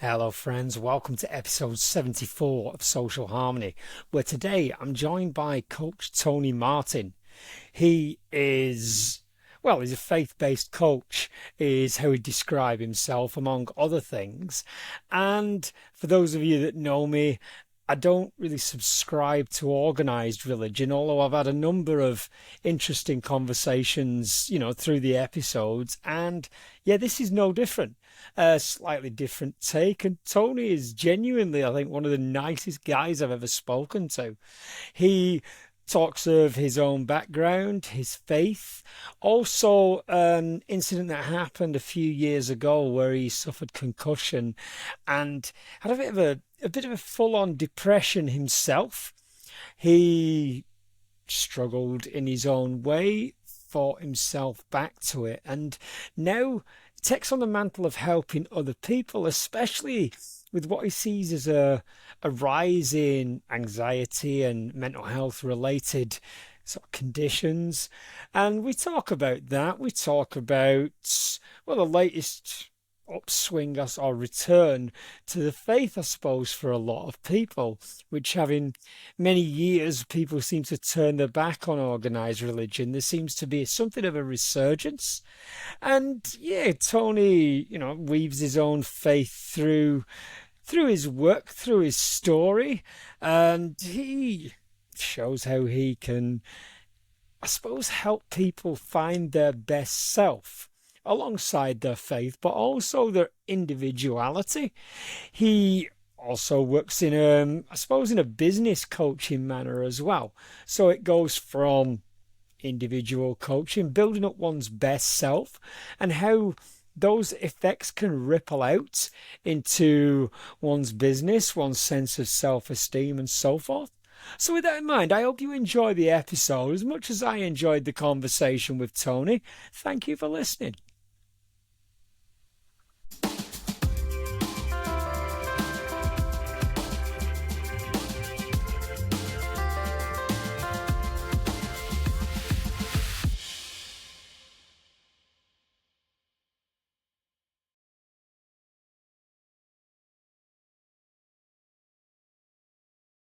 Hello, friends. Welcome to episode 74 of Social Harmony, where today I'm joined by Coach Tony Martin. He is, well, he's a faith-based coach, is how he describes himself, among other things. And for those of you that know me, I don't really subscribe to organized religion, although I've had a number of interesting conversations, through the episodes. And yeah, this is no different. A slightly different take. And Tony is genuinely, I think, one of the nicest guys I've ever spoken to. He talks of his own background, his faith, also an incident that happened a few years ago where he suffered concussion and had a bit of a full-on depression himself. He struggled in his own way, fought himself back to it, and now takes on the mantle of helping other people, especially with what he sees as a rise in anxiety and mental health related sort of conditions. And we talk about that. We talk about, well, the latest upswing or return to the faith, I suppose, for a lot of people, which having many years, people seem to turn their back on organized religion. There seems to be something of a resurgence. And yeah, Tony, weaves his own faith through his work, through his story, and he shows how he can, I suppose, help people find their best self alongside their faith, but also their individuality. He also works in I suppose, in a business coaching manner as well. So it goes from individual coaching, building up one's best self, and how those effects can ripple out into one's business, one's sense of self-esteem, and so forth. So with that in mind, I hope you enjoy the episode as much as I enjoyed the conversation with Tony. Thank you for listening.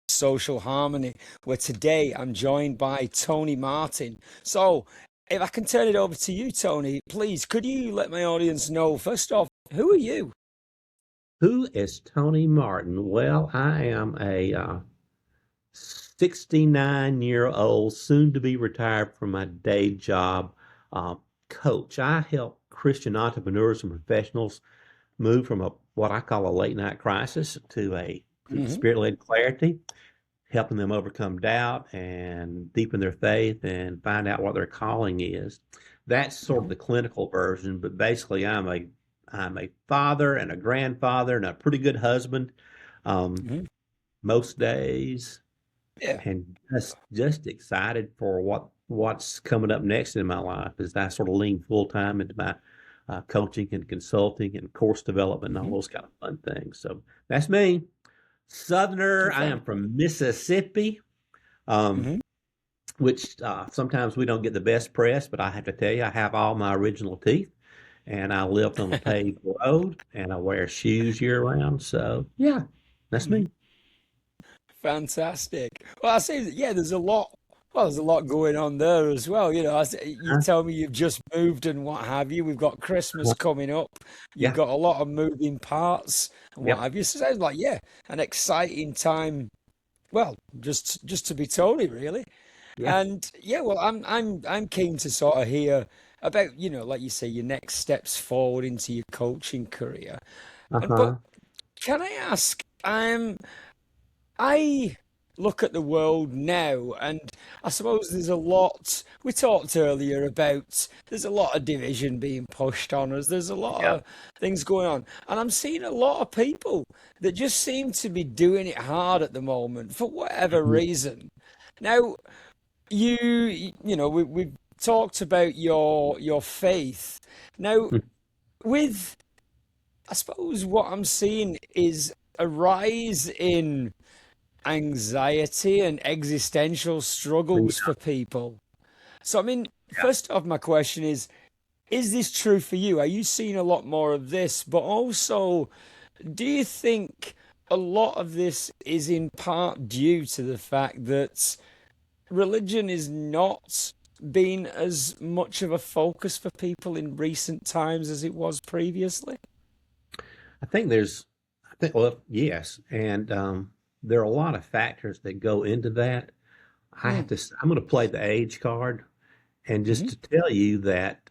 Social Harmony, where today I'm joined by Tony Martin. So, if I can turn it over to you, Tony, please, could you let my audience know, first off, who are you? Who is Tony Martin? Well, I am a 69-year-old, soon to be retired from my day job uh, coach. I help Christian entrepreneurs and professionals move from what I call a late night crisis to a Hmm. spirit led clarity, helping them overcome doubt and deepen their faith and find out what their calling is. That's sort of Hmm. the clinical version, but basically I'm a father and a grandfather and a pretty good husband, um, Hmm. most days, Yeah. and just excited for what's coming up next in my life as I sort of lean full time into my coaching and consulting and course development and all Hmm. those kind of fun things. So that's me. Southerner. I am from Mississippi, um, Hmm. which sometimes we don't get the best press, but I have to tell you, I have all my original teeth, and I lived on a paved road, and I wear shoes year round. So yeah, that's Hmm. me. Fantastic. Well, I say that, yeah, there's a lot going on there as well. You Huh? tell me you've just moved and what have you. We've got Christmas coming up. You've Yeah. got a lot of moving parts and what Yep. have you. So it sounds like, yeah, an exciting time. Well, just to be Tony, really. Yeah. And yeah, well, I'm keen to sort of hear about, like you say, your next steps forward into your coaching career. But Uh-huh. can I ask, I look at the world now, and I suppose there's a lot. We talked earlier about there's a lot of division being pushed on us. There's a lot Yeah. of things going on, and I'm seeing a lot of people that just seem to be doing it hard at the moment for whatever Mhm. reason. Now, we've talked about your faith. Now, with I suppose what I'm seeing is a rise in anxiety and existential struggles Yeah. for people. So, I mean, Yeah. first off, my question is this true for you? Are you seeing a lot more of this? But also, Do you think a lot of this is in part due to the fact that religion is not been as much of a focus for people in recent times as it was previously? I think there's, I think, well, yes, and there are a lot of factors that go into that. Mm. I'm going to play the age card, and just Hmm. to tell you that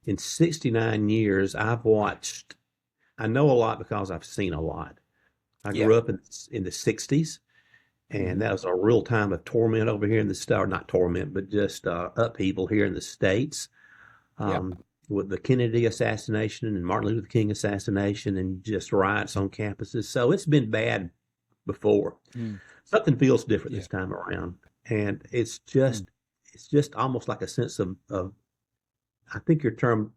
in 69 years, I know a lot because I've seen a lot. I Yeah. grew up in the 60s, and Hmm. that was a real time of torment over here in the state, or not torment, but just upheaval here in the States, Yeah. um, with the Kennedy assassination and Martin Luther King assassination and just riots on campuses. So it's been bad before. Mm. Something feels different Yeah. this time around, and Mm. it's just almost like a sense of I think your term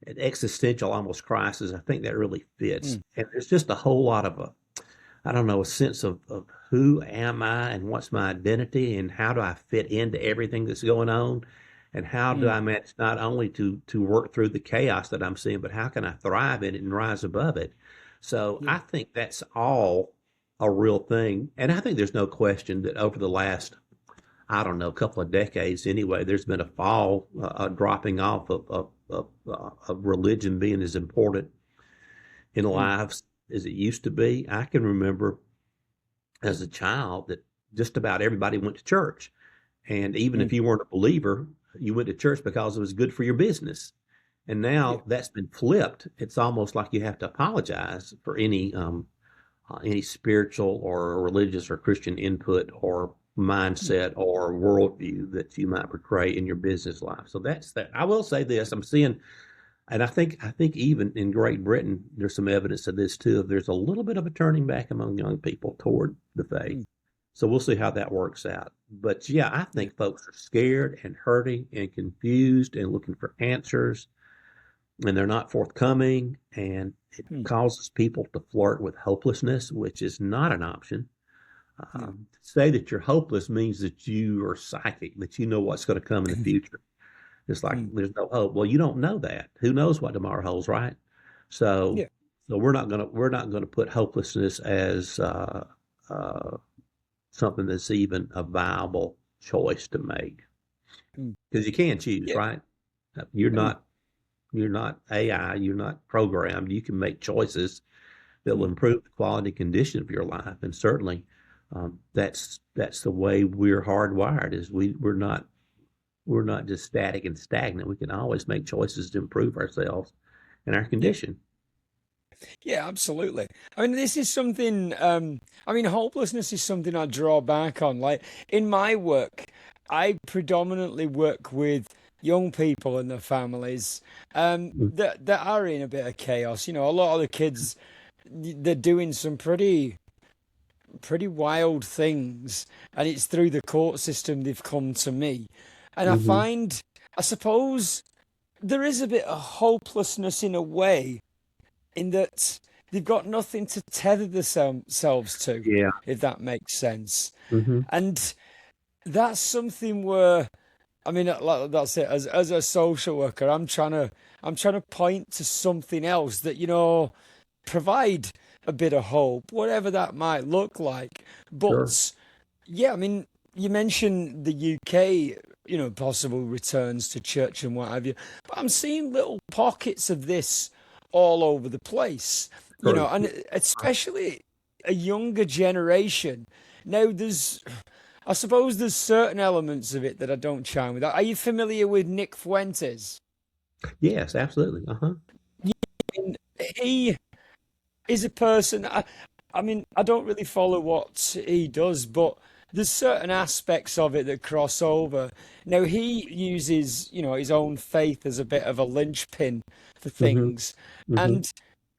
an existential almost crisis. I think that really fits, Mm. and there's just a whole lot of I don't know, a sense of who am I and what's my identity and how do I fit into everything that's going on, and how do Mm. I manage not only to work through the chaos that I'm seeing, but how can I thrive in it and rise above it? So Yeah. I think that's all a real thing, and I think there's no question that over the last, I don't know, couple of decades anyway, there's been a fall, a dropping off of religion being as important in Mm. lives as it used to be. I can remember as a child that just about everybody went to church. And even Mm. if you weren't a believer, you went to church because it was good for your business. And Yeah. now that's been flipped. It's almost like you have to apologize for any spiritual or religious or Christian input or Mm. mindset or worldview that you might portray in your business life. So that's that. I will say this: I'm seeing, and I think even in Great Britain, there's some evidence of this too. There's a little bit of a turning back among young people toward the faith. Mm. So we'll see how that works out. But yeah, I Yeah. think folks are scared and hurting and confused and looking for answers, and they're not forthcoming, and it Mm. causes people to flirt with hopelessness, which is not an option. Yeah. To say that you're hopeless means that you are psychic, that you know what's going to come in the future. It's like Mm. there's no hope. Well, you don't know that. Who knows what tomorrow holds, right? So, Yeah. so we're not gonna put hopelessness as uh, something that's even a viable choice to make, Mm. because you can choose, Yeah. right? You're Mm. not you're not AI. You're not programmed. You can make choices that will Mm. improve the quality condition of your life, and certainly that's the way we're hardwired. Is we're not just static and stagnant. We can always make choices to improve ourselves and our Yeah. condition. Yeah, absolutely. I mean, this is something, I mean, hopelessness is something I draw back on. Like in my work, I predominantly work with young people and their families that are in a bit of chaos. You know, a lot of the kids, they're doing some pretty wild things, and it's through the court system they've come to me. And I Mm-hmm. find, I suppose, there is a bit of hopelessness in a way in that they've got nothing to tether themselves to, Yeah. if that makes sense. Mm-hmm. And that's something where, I mean, that's it. As a social worker, I'm trying to point to something else that provide a bit of hope, whatever that might look like. Sure. But yeah, I mean, you mentioned the UK, possible returns to church and what have you. But I'm seeing little pockets of this all over the place, True. and especially a younger generation. Now, I suppose there's certain elements of it that I don't chime with. Are you familiar with Nick Fuentes? Yes, absolutely. Uh-huh. And he is a person. I mean, I don't really follow what he does, but there's certain aspects of it that cross over. Now he uses, his own faith as a bit of a linchpin for Mm-hmm. things, Mm-hmm. and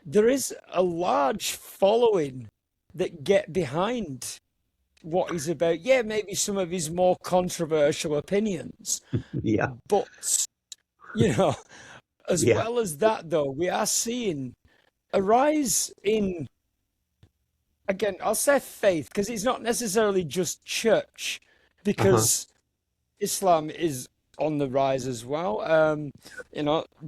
there is a large following that get behind what he's about. Yeah, maybe some of his more controversial opinions, Yeah. but you know, as Yeah. well as that, though, we are seeing a rise in, again, I'll say faith because it's not necessarily just church, Uh-huh. because Islam is on the rise as well.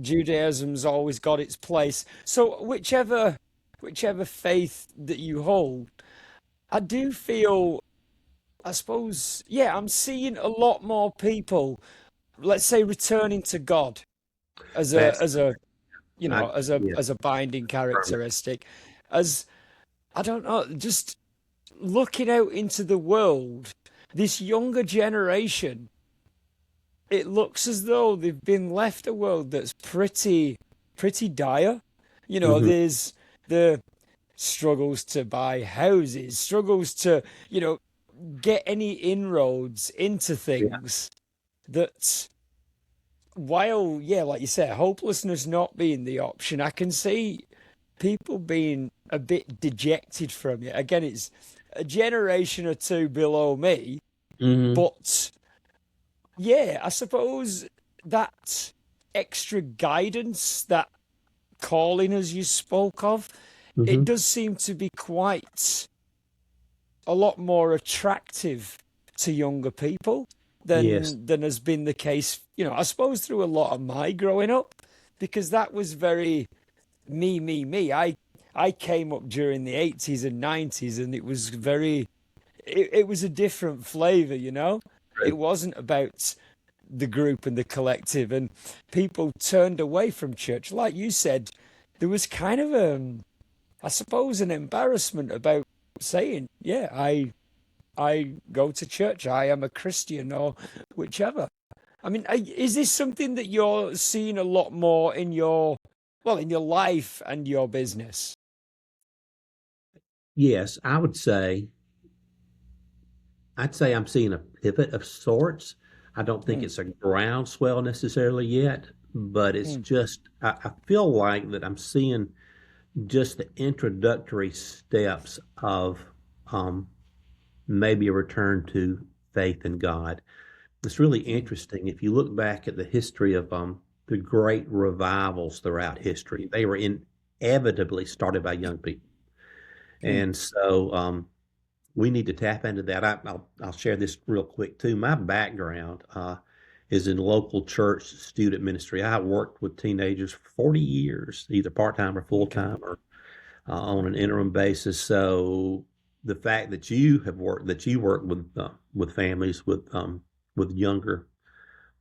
Judaism's always got its place. So whichever whichever faith that you hold, I do feel, I suppose, yeah, I'm seeing a lot more people, let's say, returning to God That's as a I yeah. as a binding characteristic, as I don't know, just looking out into the world, this younger generation, it looks as though they've been left a world that's pretty dire. You know, Hmm. there's the struggles to buy houses, struggles to, get any inroads into Yeah. things that, while, yeah, like you said, hopelessness not being the option, I can see people being a bit dejected from it. Again, it's a generation or two below me, Hmm. but yeah, I suppose that extra guidance, that calling as you spoke of, it Hmm. does seem to be quite a lot more attractive to younger people Yes. than has been the case, I suppose through a lot of my growing up, because that was very me. I came up during the 80s and 90s, and it was it was a different flavor, you know? It True. wasn't about the group and the collective, and people turned away from church. Like you said, there was kind of I suppose, an embarrassment about saying, yeah, I go to church, I am a Christian, or whichever. I mean, is this something that you're seeing a lot more in in your life and your business? Yes, I'd say I'm seeing a pivot of sorts. I don't think Mm, it's a groundswell necessarily yet, but it's mm, just I feel like that I'm seeing just the introductory steps of um, maybe a return to faith in God. It's really mm, interesting. If you look back at the history of the great revivals throughout history, they were inevitably started by young people. mm, And so we need to tap into that. I'll share this real quick too. My background is in local church student ministry. I worked with teenagers for 40 years, either part time or full okay. time or on an interim basis. So the fact that you work with families with younger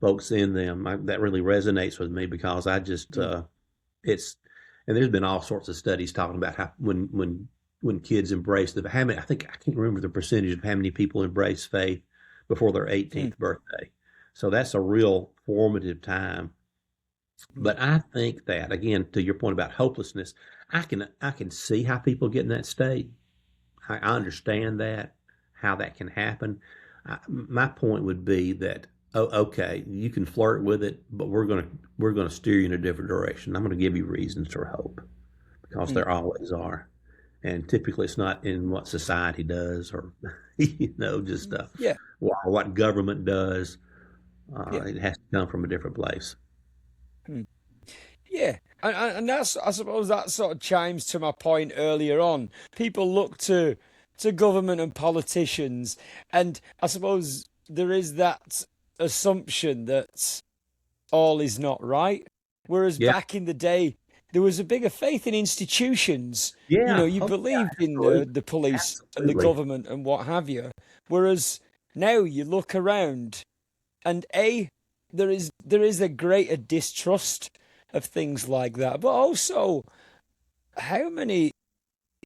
folks in them, that really resonates with me because I just Mm, it's and there's been all sorts of studies talking about how when kids embrace the how many I think I can't remember the percentage of how many people embrace faith before their mm, 18th birthday. So that's a real formative time. mm, But I think that again, to your point about hopelessness, I can see how people get in that state. I understand that how that can happen. My point would be that okay, you can flirt with it, but we're gonna steer you in a different direction. I'm gonna give you reasons for hope because mm. there always are, and typically it's not in what society does or just Yeah, what government does. yeah. It has to come from a different place. Mm. Yeah, and that's, I suppose, that sort of chimes to my point earlier on. People look to government and politicians, and I suppose there is that assumption that all is not right. Whereas Yeah, back in the day, there was a bigger faith in institutions. You know, yeah, you oh yeah, believed in absolutely, the police and the absolutely. government and what have you. Whereas now you look around, and there is a greater distrust of things like that. But also, how many,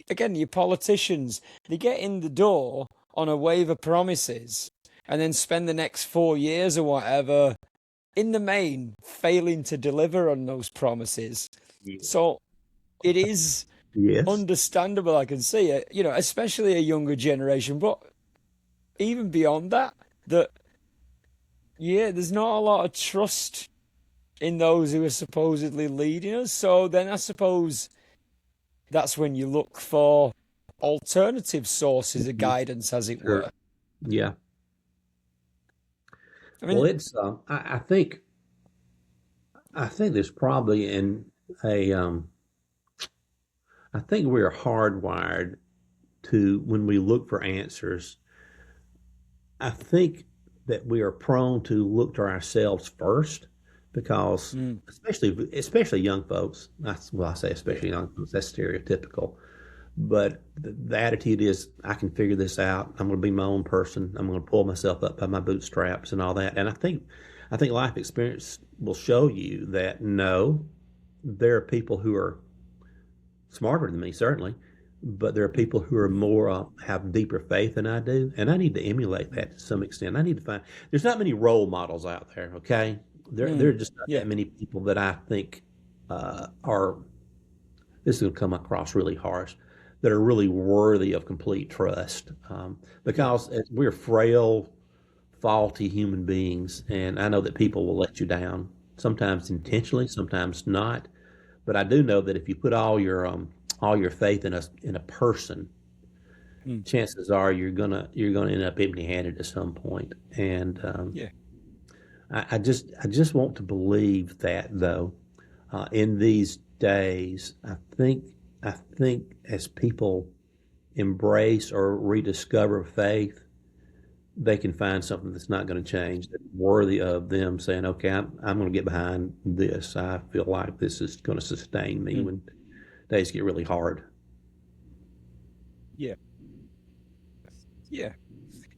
again, your politicians, they get in the door on a wave of promises and then spend the next 4 years or whatever in the main failing to deliver on those promises. Yeah. So it is Yes. understandable, I can see it, especially a younger generation, but even beyond that, that yeah, there's not a lot of trust in those who are supposedly leading us. So then I suppose that's when you look for alternative sources of Mhm. guidance, as it Sure. were. Yeah. I Well, mean, it's I think there's probably in a I think we're hardwired to when we look for answers. I think that we are prone to look to ourselves first because Mm. especially young folks. I say Yeah. especially young folks. That's stereotypical. But the attitude is, I can figure this out. I'm going to be my own person. I'm going to pull myself up by my bootstraps and all that. And I think life experience will show you that no, there are people who are smarter than me, certainly, but there are Mm. people who are more have deeper faith than I do, and I need to emulate Mm. that to some extent. I need to find. There's not many role models out there. Okay, there are Mm. just not Yeah. that many people that I think are. This is going to come across really harsh. That are really worthy of complete trust, Yeah. because we're frail, faulty human beings, and I know that Mm. people will let you down. Sometimes Yeah. intentionally, sometimes not. But I do know that if you put all your faith in a person, Mm. chances are you're gonna end up empty-handed at some point. And Yeah. I just want to believe that though. In these days, I think as people embrace or rediscover faith, they can find something that's not going to change, that's worthy of them saying, "Okay, I'm going to get behind this. I feel like this is going to sustain me Mm. when days get really hard." Yeah. Yeah.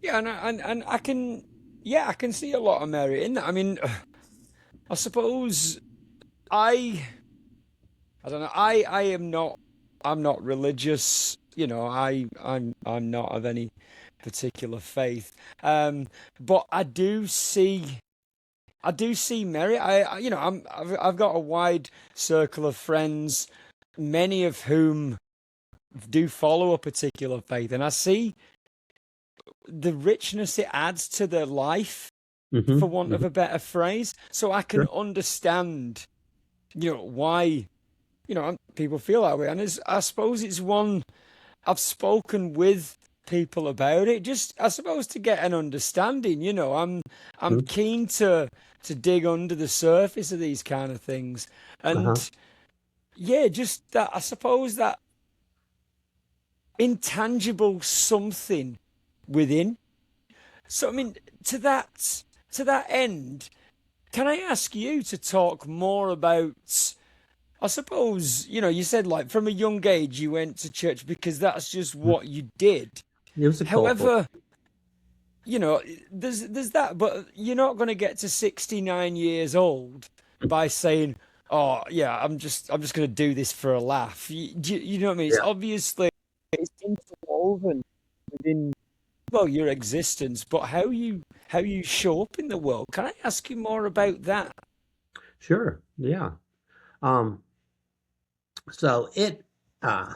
Yeah. And I can, yeah, I can see a lot of merit in that. I mean, I suppose I, I don't know. I'm not religious. I'm not of any particular faith. But I do see merit. I've got a wide circle of friends, many of whom do follow a particular faith, and I see the richness it adds to their life, Mm-hmm. for want of Mm-hmm. a better phrase. So I can Sure. understand, why, people feel that way. And I suppose it's one I've spoken with people about it, just I suppose to get an understanding. I'm Mm-hmm. keen to dig under the surface of these kind of things, Uh-huh. and yeah, just that I suppose that intangible something within. So I mean, to that to that end, can I ask you to talk more about? I suppose, you said like from a young age you went to church because that's just Mhm. what you did. It was a cultural. However, there's that, but you're not going to get to 69 years old by saying, "Oh, yeah, I'm just going to do this for a laugh." You know what I mean? It's Yeah, obviously it's interwoven within, well, your existence, but how you show up in the world. Can I ask you more about that? sure. Yeah. Um, so uh,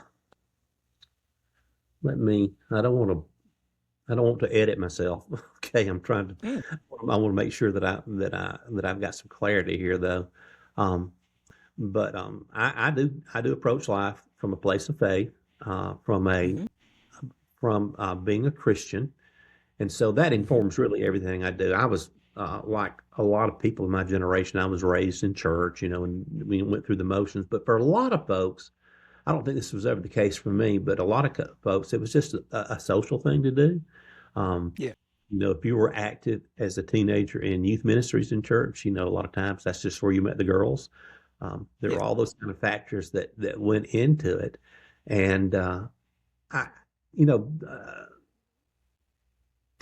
let me, I don't want to edit myself. Okay. Mm. I want to make sure that I've got some clarity here though. Um, but I do approach life from a place of faith, Hmm. from being a Christian. And so that Hmm. informs really everything I do. I was like a lot of people in my generation, I was raised in church, and we went through the motions. But for a lot of folks, I don't think this was ever the case for me, but a lot of folks, it was just a social thing to do. Um, Yeah, if you were active as a teenager in youth ministries in church, a lot of times that's just where you met the girls. There yeah. were all those kind of factors that went into it. And I, you know, uh,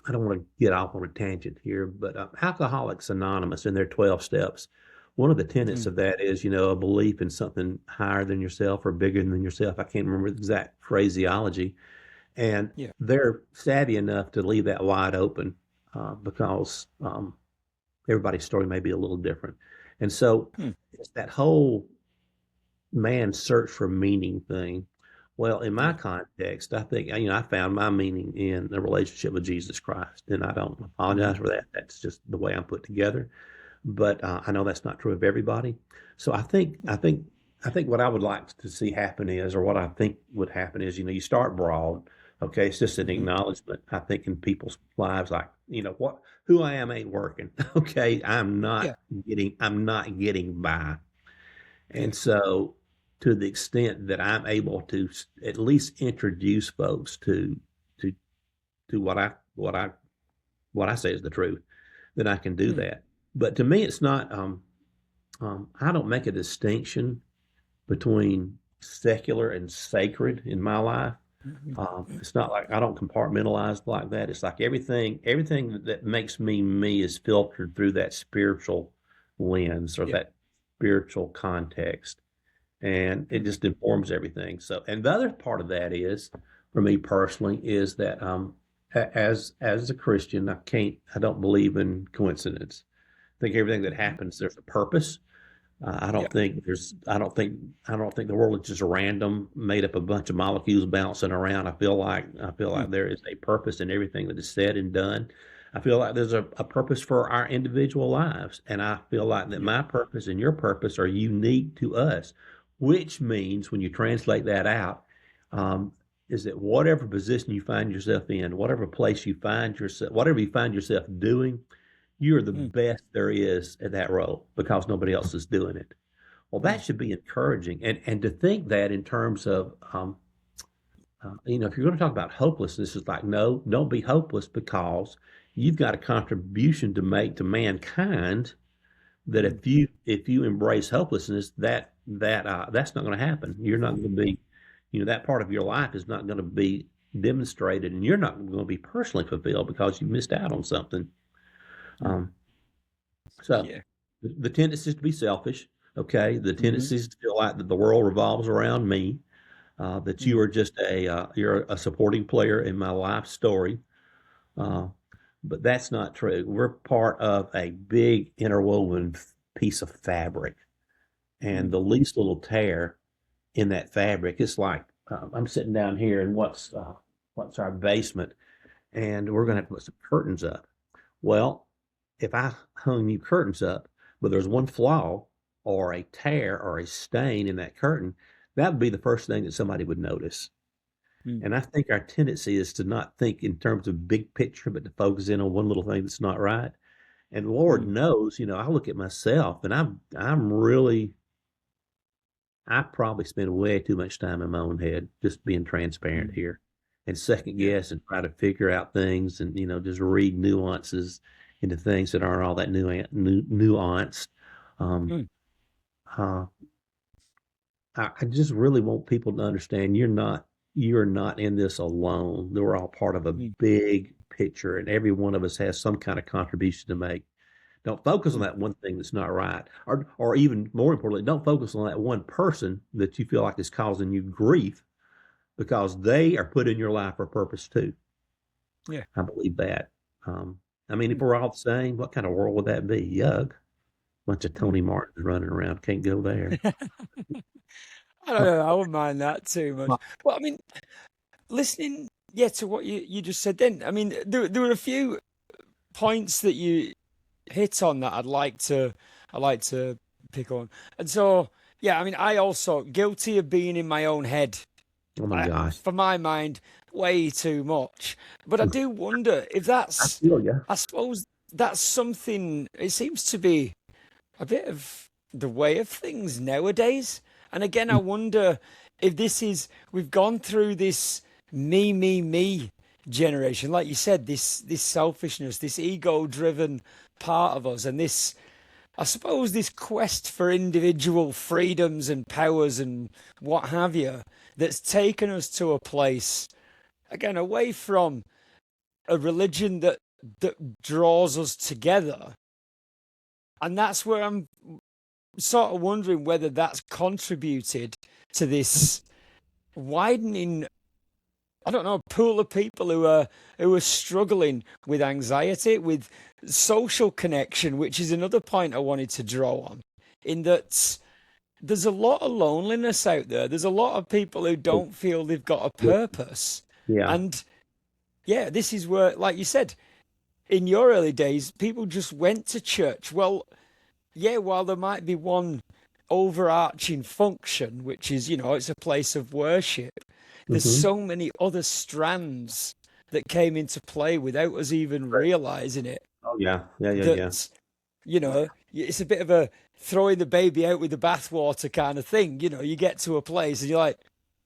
I don't want to get off on a tangent here, but Alcoholics Anonymous in their 12 steps, one of the tenets Mm. of that is, a belief in something higher than yourself or bigger than yourself. I can't remember the exact phraseology. And Yeah. they're savvy enough to leave that wide open because everybody's story may be a little different. And so Hmm. it's that whole man's search for meaning thing. Well, in my Yeah. context, I think, I found my meaning in the relationship with Jesus Christ, and I don't Hmm. apologize for that. That's just the way I'm put together. But I know that's not true of everybody. So I think, I Yeah. think, I think what I would like to see happen is, or what I think would happen is, you start broad. Okay, it's just an Hmm. acknowledgement. I think in people's lives, like, who I am ain't working. Okay, Yeah. I'm not getting by. Yeah. And so, to the extent that I'm able to at least introduce folks to to what I say is the truth, then I can do Hmm. that. But to me, it's not. I don't make a distinction between secular and sacred in my life. Mhm. It's not like I don't compartmentalize like that. It's like everything that makes me me is filtered through that spiritual lens or Yeah. that spiritual context, and it Mm. just informs everything. So, and the other part of that is, for me personally, is that as a Christian, I don't believe in coincidence. I think everything that Mhm. happens, there's a purpose. I Yeah. don't think I don't think the world is just random, made up a bunch of molecules bouncing around. I feel Mm. like there is a purpose in everything that is said and done. I feel like there's a purpose for our individual lives, and I feel like that Yeah. my purpose and your purpose are unique to us, which means when you translate that out, um, is that whatever position you find yourself in, whatever place you find yourself, whatever you find yourself doing, you're the Mm. best there is at that role because nobody else is doing it. Well, that Mm. should be encouraging, and to think that in terms of if you're going to talk about hopelessness, it's like no, don't be hopeless because you've got a contribution to make to mankind. That Mm. if you embrace hopelessness, that's not going to happen. You're not going to be, that part of your life is not going to be demonstrated, and you're not going to be personally fulfilled because you missed out on something. Mm. Um, So Yeah. the tendency is to be selfish. Okay, the Mhm. tendency is to feel like that the world revolves around me. That you Mm. are just you're a supporting player in my life story. Uh, but that's not true. We're part of a big interwoven piece of fabric, and Mm. the least little tear in that fabric, it's like I'm sitting down here in what's our basement, and we're going to Mm. have to put some curtains up. Well, if I hung new curtains up, but there's one flaw or a tear or a stain in that curtain, that would be the first thing that somebody would notice. Mm. And I think our tendency is to not think in terms of big picture, but to focus in on one little thing that's not right. And Lord Mm. knows, I look at myself and I'm really I probably spend way too much time in my own head, just being transparent Mm. here, and second Yeah. guess and try to figure out things and just read nuances into things that aren't all that nuanced. Um, Mm. uh, I just really want people to understand you're not in this alone. We're all part of a Mm. big picture, and every one of us has some kind of contribution to make. Don't focus on Mm. that one thing that's not right, or even more importantly, don't focus on that one person that you feel like is causing you grief because they are put in your life for a purpose too. Yeah. I believe that. Um, I mean, if Mm. we're all the same, what kind of world would that be? Yuck! Bunch of Mm. Tony Martins running around. Can't go there. I don't know. I wouldn't mind that too much. Well, But I mean, listening, yeah, to what you just said then. I mean, there were a few points that you hit on that I'd like to pick on. And so, yeah, I mean, I also guilty of being in my own head. oh my gosh, For my mind, way too much. But I do wonder if I that's, feel you. I suppose that's something, it seems to be a bit of the way of things nowadays. And again, I wonder if we've gone through this me generation. Like you said, this selfishness, this ego driven part of us, and this, I suppose, this quest for individual freedoms and powers and what have you, that's taken us to a place, again, away from a religion that draws us together. And that's where I'm sort of wondering whether that's contributed to this widening, I don't know, pool of people who are struggling with anxiety, with social connection, which is another point I wanted to draw on. In that there's a lot of loneliness out there. There's a lot of people who don't feel they've got a purpose. Yeah. And yeah, this is where, like you said, in your early days, people just went to church. Well, yeah, while there might be one overarching function, which is, it's a place of worship, there's Mm-hmm. so many other strands that came into play without us even Right. realizing it. Oh yeah. Yeah. Yeah. Yeah. That, it's a bit of a throwing the baby out with the bathwater kind of thing. You get to a place and you're like,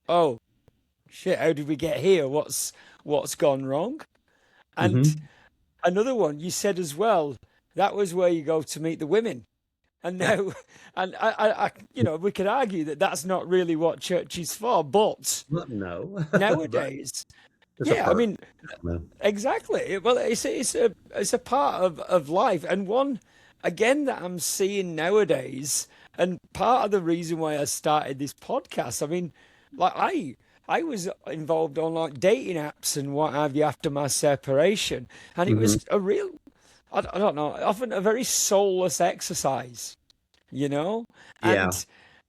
oh shit, how did we get here? What's gone wrong? And Mm-hmm. another one you said as well, that was where you go to meet the women. And now, and we could argue that that's not really what church is for, but Well, no, but nowadays, it's a yeah, I perk. mean, No. exactly. Well, it's a part of life, and one again that I'm seeing nowadays, and part of the reason why I started this podcast. I mean, like I was involved on like dating apps and what have you after my separation, and it Hmm. was a real, I don't know, often a very soulless exercise, you know? Yeah, And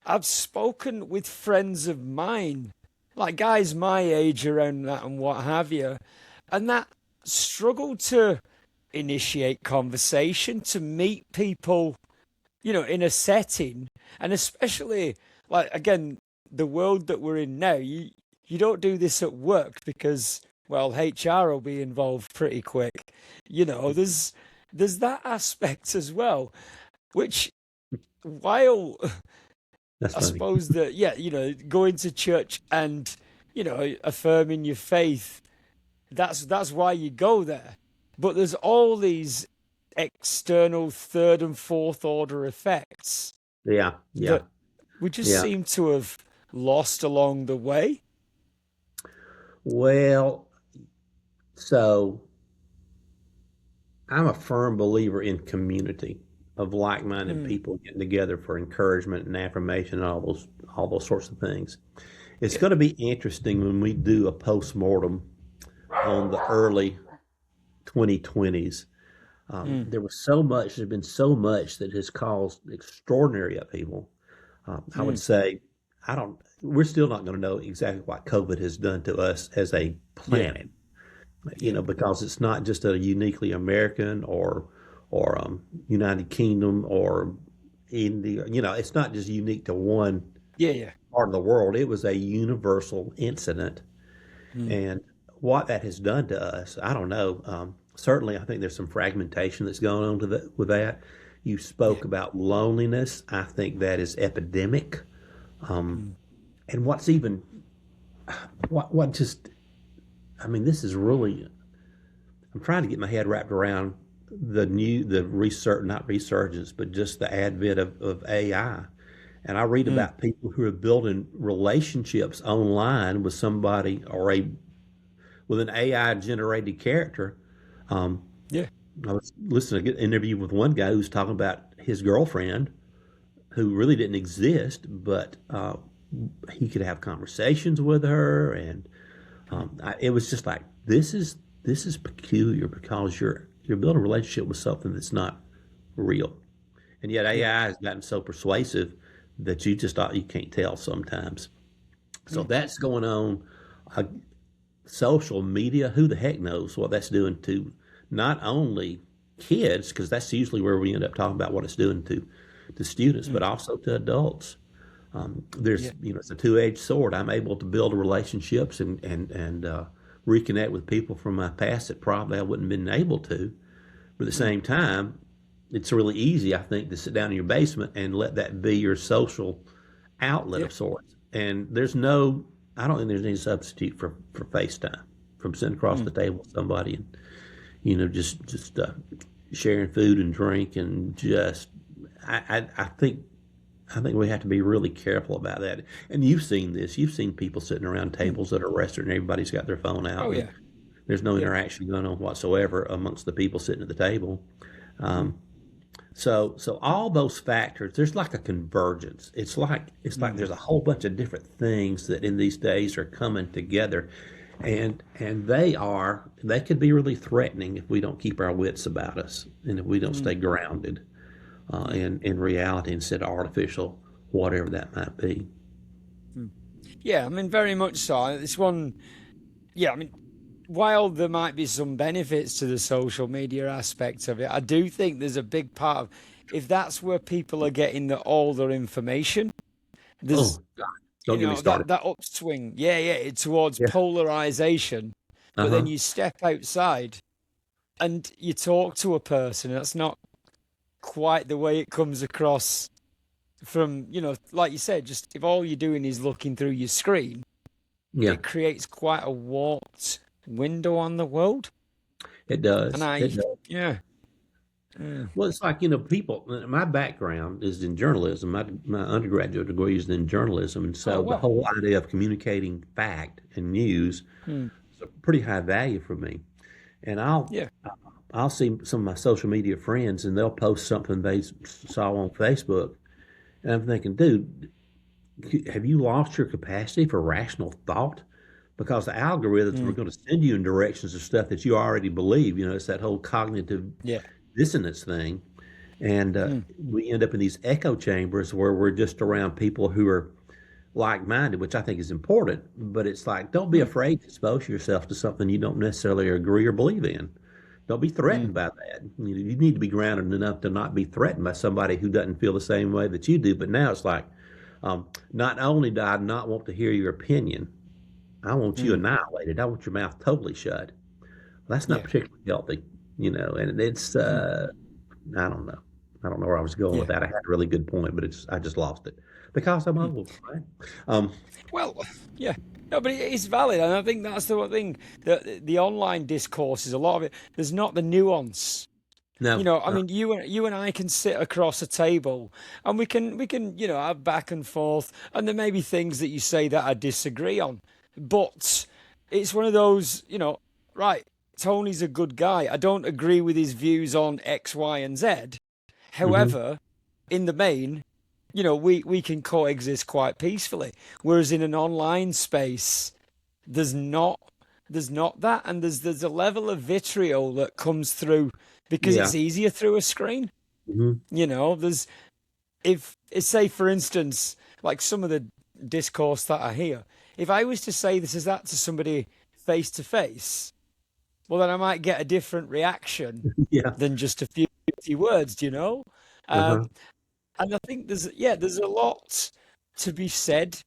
I've spoken with friends of mine, like guys my age around that and what have you, and that struggle to initiate conversation, to meet people, in a setting, and especially like again, the world that we're in now, you don't do this at work because well, HR will be involved pretty quick. There's that aspect as well, which while that's I funny. suppose that, yeah, going to church and, affirming your faith, that's why you go there. But there's all these external third and fourth order effects Yeah, yeah, that we just yeah. seem to have lost along the way. Well, so I'm a firm believer in community of like-minded Mm, people getting together for encouragement and affirmation and all those sorts of things. It's yeah. going to be interesting when we do a post-mortem on the early 2020s. Mm, There's been so much that has caused extraordinary upheaval. I would mm, say, we're still not going to know exactly what COVID has done to us as a yeah. planet, Yeah. because it's not just a uniquely American or United Kingdom or India. It's not just unique to one Yeah. Yeah. part of the world. It was a universal incident, Mm, and what that has done to us, I don't know. Certainly, I think there's some fragmentation that's going on with that. You yeah. spoke about loneliness. I think that is epidemic. Um, Mm, and what's even what just I mean, this is really I'm trying to get my head wrapped around the research, not resurgence, but just the advent of AI. And I read mm, about people who are building relationships online with somebody or a with an AI generated character. Um, yeah. I was listening to an interview with one guy who's talking about his girlfriend who really didn't exist, but he could have conversations with her, and Mm, it was just like this is peculiar because you're building a relationship with something that's not real, and yet yeah. AI has gotten so persuasive that you can't tell sometimes. So Mm, that's going on. Uh, Social media, who the heck knows what that's doing to not only kids, because that's usually where we end up talking about what it's doing to students, but mm, also to adults. There's, yeah. it's a two-edged sword. I'm able to build relationships and reconnect with people from my past that probably I wouldn't have been able to. But at the Mm, same time, it's really easy, I think, to sit down in your basement and let that be your social outlet yeah. of sorts. And I don't think there's any substitute for FaceTime, from sitting across Mm, the table with somebody and just sharing food and drink and just I think we have to be really careful about that. And you've seen this. You've seen people sitting around mm. tables at a restaurant and everybody's got their phone out Oh and yeah. there's no Yeah. interaction going on whatsoever amongst the people sitting at the table. Mm, Um, so all those factors, there's like a convergence. It's like mm, there's a whole bunch of different things that in these days are coming together, and they could be really threatening if we don't keep our wits about us and if we don't mm, stay grounded yeah. in reality instead of artificial, whatever that might be. Mm. Yeah, I mean, very much so. This one, yeah, I mean, while there might be some benefits to the social media aspect of it, I do think there's a big part of if that's where people are getting all their information, there's, Oh, God, don't get me started. that upswing, yeah, towards Yeah. polarization. Uh But then huh. you step outside and you talk to a person, and that's not quite the way it comes across from, like you said, just if all you're doing is looking through your screen, Yeah. it creates quite a warped window on the world. It And does. It does. yeah, mm. Well, it's like, you know, people, my background is in journalism. My undergraduate degree is in journalism. And Oh, so the well. whole idea of communicating fact and news Mm. is a pretty high value for me. And Yeah. I'll see some of my social media friends and they'll post something they saw on Facebook. And I'm thinking, dude, have you lost your capacity for rational thought? Because the algorithms were Mm. going to send you in directions of stuff that you already believe. You know, it's that whole cognitive Yeah. dissonance thing. And Mm. we end up in these echo chambers where we're just around people who are like minded, which I think is important. But it's like, don't be Mm. afraid to expose yourself to something you don't necessarily agree or believe in. Don't be Mm. threatened by that. You need to be grounded enough to not be threatened by somebody who doesn't feel the same way that you do. But now it's like, not only do I not want to hear your opinion, I want you Mm. annihilated. I want your mouth totally shut. That's not Yeah. particularly healthy, you know. And it's, Mm. I don't know. I don't know where I was going with Yeah. that. I had a really good point, but I just lost it because I'm Mm. old, right? Um, Well, yeah. No, but it's valid, and I think that's the one thing. The online discourse is a lot of it. There's not the nuance. You no, know, I mean, you and I can sit across a table, and we can have back and forth, and there may be things that you say that I disagree on, but it's one of those, right? Tony's a good guy. I don't agree with his views on X, Y, and Z. hmm However, in the main, we can coexist quite peacefully. Whereas in an online space, there's not there's not that, and there's a level of vitriol that comes through because yeah, it's easier through a screen. hmm There's if say for instance, like some of the discourse that I hear, if I was to say this is that to somebody face to face, well then I might get a different reaction yeah, than just a few words, do you know? uh-huh, Um, and I think there's a lot to be said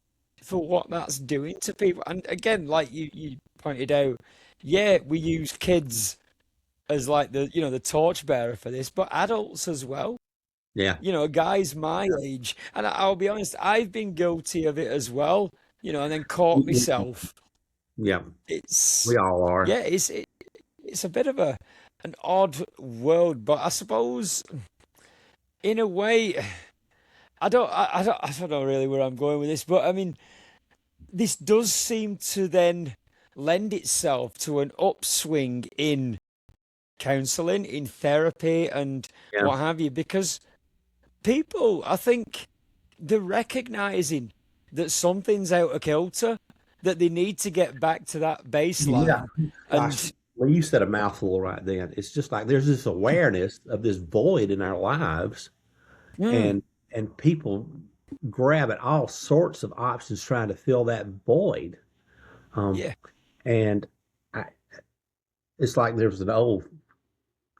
for what that's doing to people. And again, like you pointed out, yeah, we use kids as like the torchbearer for this, but adults as well. yeah, Guys my age, and I'll be honest, I've been guilty of it as well. And then caught myself. yeah. We It's all are. yeah, it's a bit of an odd world, but I suppose in a way. I don't know really where I'm going with this, but I mean, this does seem to then lend itself to an upswing in counseling, in therapy, and Yeah, what have you, because people, I think, they're recognizing that something's out of kilter, that they need to get back to that yeah. baseline. Gosh, And well, you said a mouthful right then. It's just like there's this awareness of this void in our lives, mm, and people grab at all sorts of options trying to fill that void. Um, yeah, and I, it's like there's an old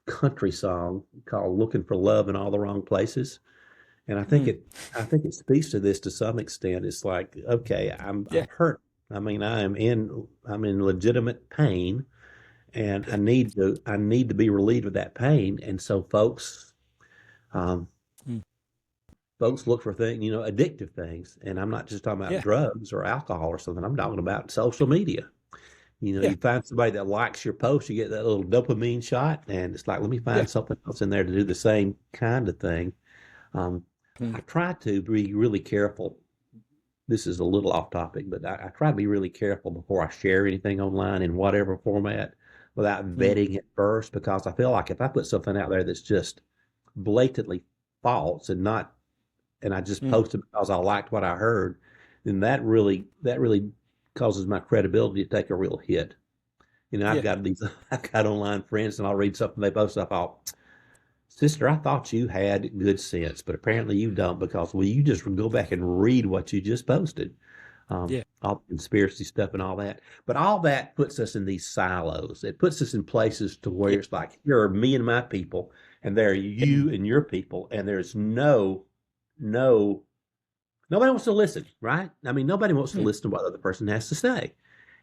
country song called "Looking for Love in All the Wrong Places," and mm, I think it speaks to this to some extent. It's like, okay, yeah, I'm hurt. I mean, I'm in legitimate pain, and yeah, I need to be relieved of that pain. And so um, mm, folks look for things, you know, addictive things. And I'm not just talking about yeah, drugs or alcohol or something. I'm talking about social media. You know, yeah, you find somebody that likes your post, you get that little dopamine shot, and it's like, let me yeah, find something else in there to do the same kind of thing. Um, mm, I try to be really careful. This is a little off topic, but I try to be really careful before I share anything online in whatever format without mm, vetting it first, because I feel like if I put something out there that's just blatantly false and I just mm, posted because I liked what I heard, then that really causes my credibility to take a real hit. You know, yeah, I've got online friends, and I'll read something they post. I thought, sister, I thought you had good sense, but apparently you don't, because well, you just go back and read what you just posted, yeah, all the conspiracy stuff and all that. But all that puts us in these silos. It puts us in places to where yeah, it's like, here are me and my people, and there are mm, you and your people, and there's no nobody wants to listen, right? I mean, nobody wants to mm, listen to what the other person has to say.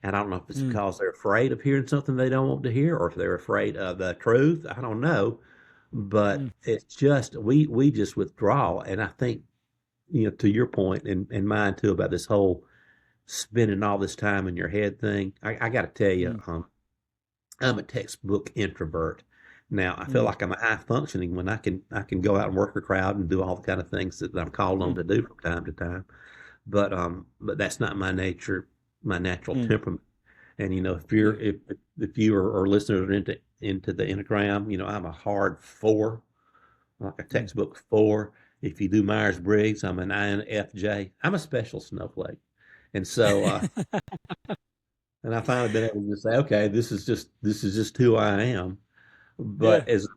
And I don't know if it's mm, because they're afraid of hearing something they don't want to hear, or if they're afraid of the truth. I don't know. But mm, it's just we just withdraw. And I think, you know, to your point and mine too about this whole spending all this time in your head thing, I got to tell you, mm, I'm a textbook introvert. Now I feel mm, like I'm a high functioning when I can go out and work a crowd and do all the kind of things that I'm called on mm, to do from time to time. But that's not my nature, my natural mm, temperament. And yeah, if you are listeners are into the Enneagram, I'm a hard four, like a mm. textbook four. If you do Myers Briggs, I'm an INFJ. I'm a special snowflake, and I finally been able to say, okay, this is just who I am. Yeah. But as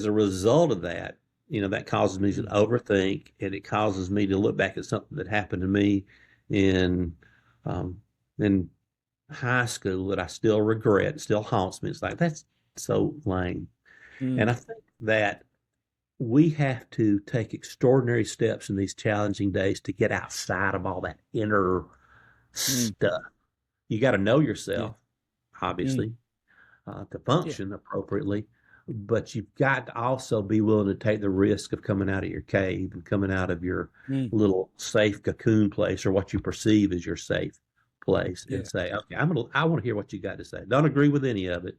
a result of that, that causes me to Mm, overthink, and it causes me to look back at something that happened to me in um, in high school that I still regret, still haunts me. It's like that's so lame. And mm, I think that we have to take extraordinary steps in these challenging days to get outside of all that inner mm, stuff. You got to know yeah, yourself, mm, obviously, to yeah, function appropriately. But you've got to also be willing to take the risk of coming out of your cave and coming out of your mm, little safe cocoon place, or what you perceive as your safe place, and yeah, say, okay, I want to hear what you got to say. Don't agree with any of it,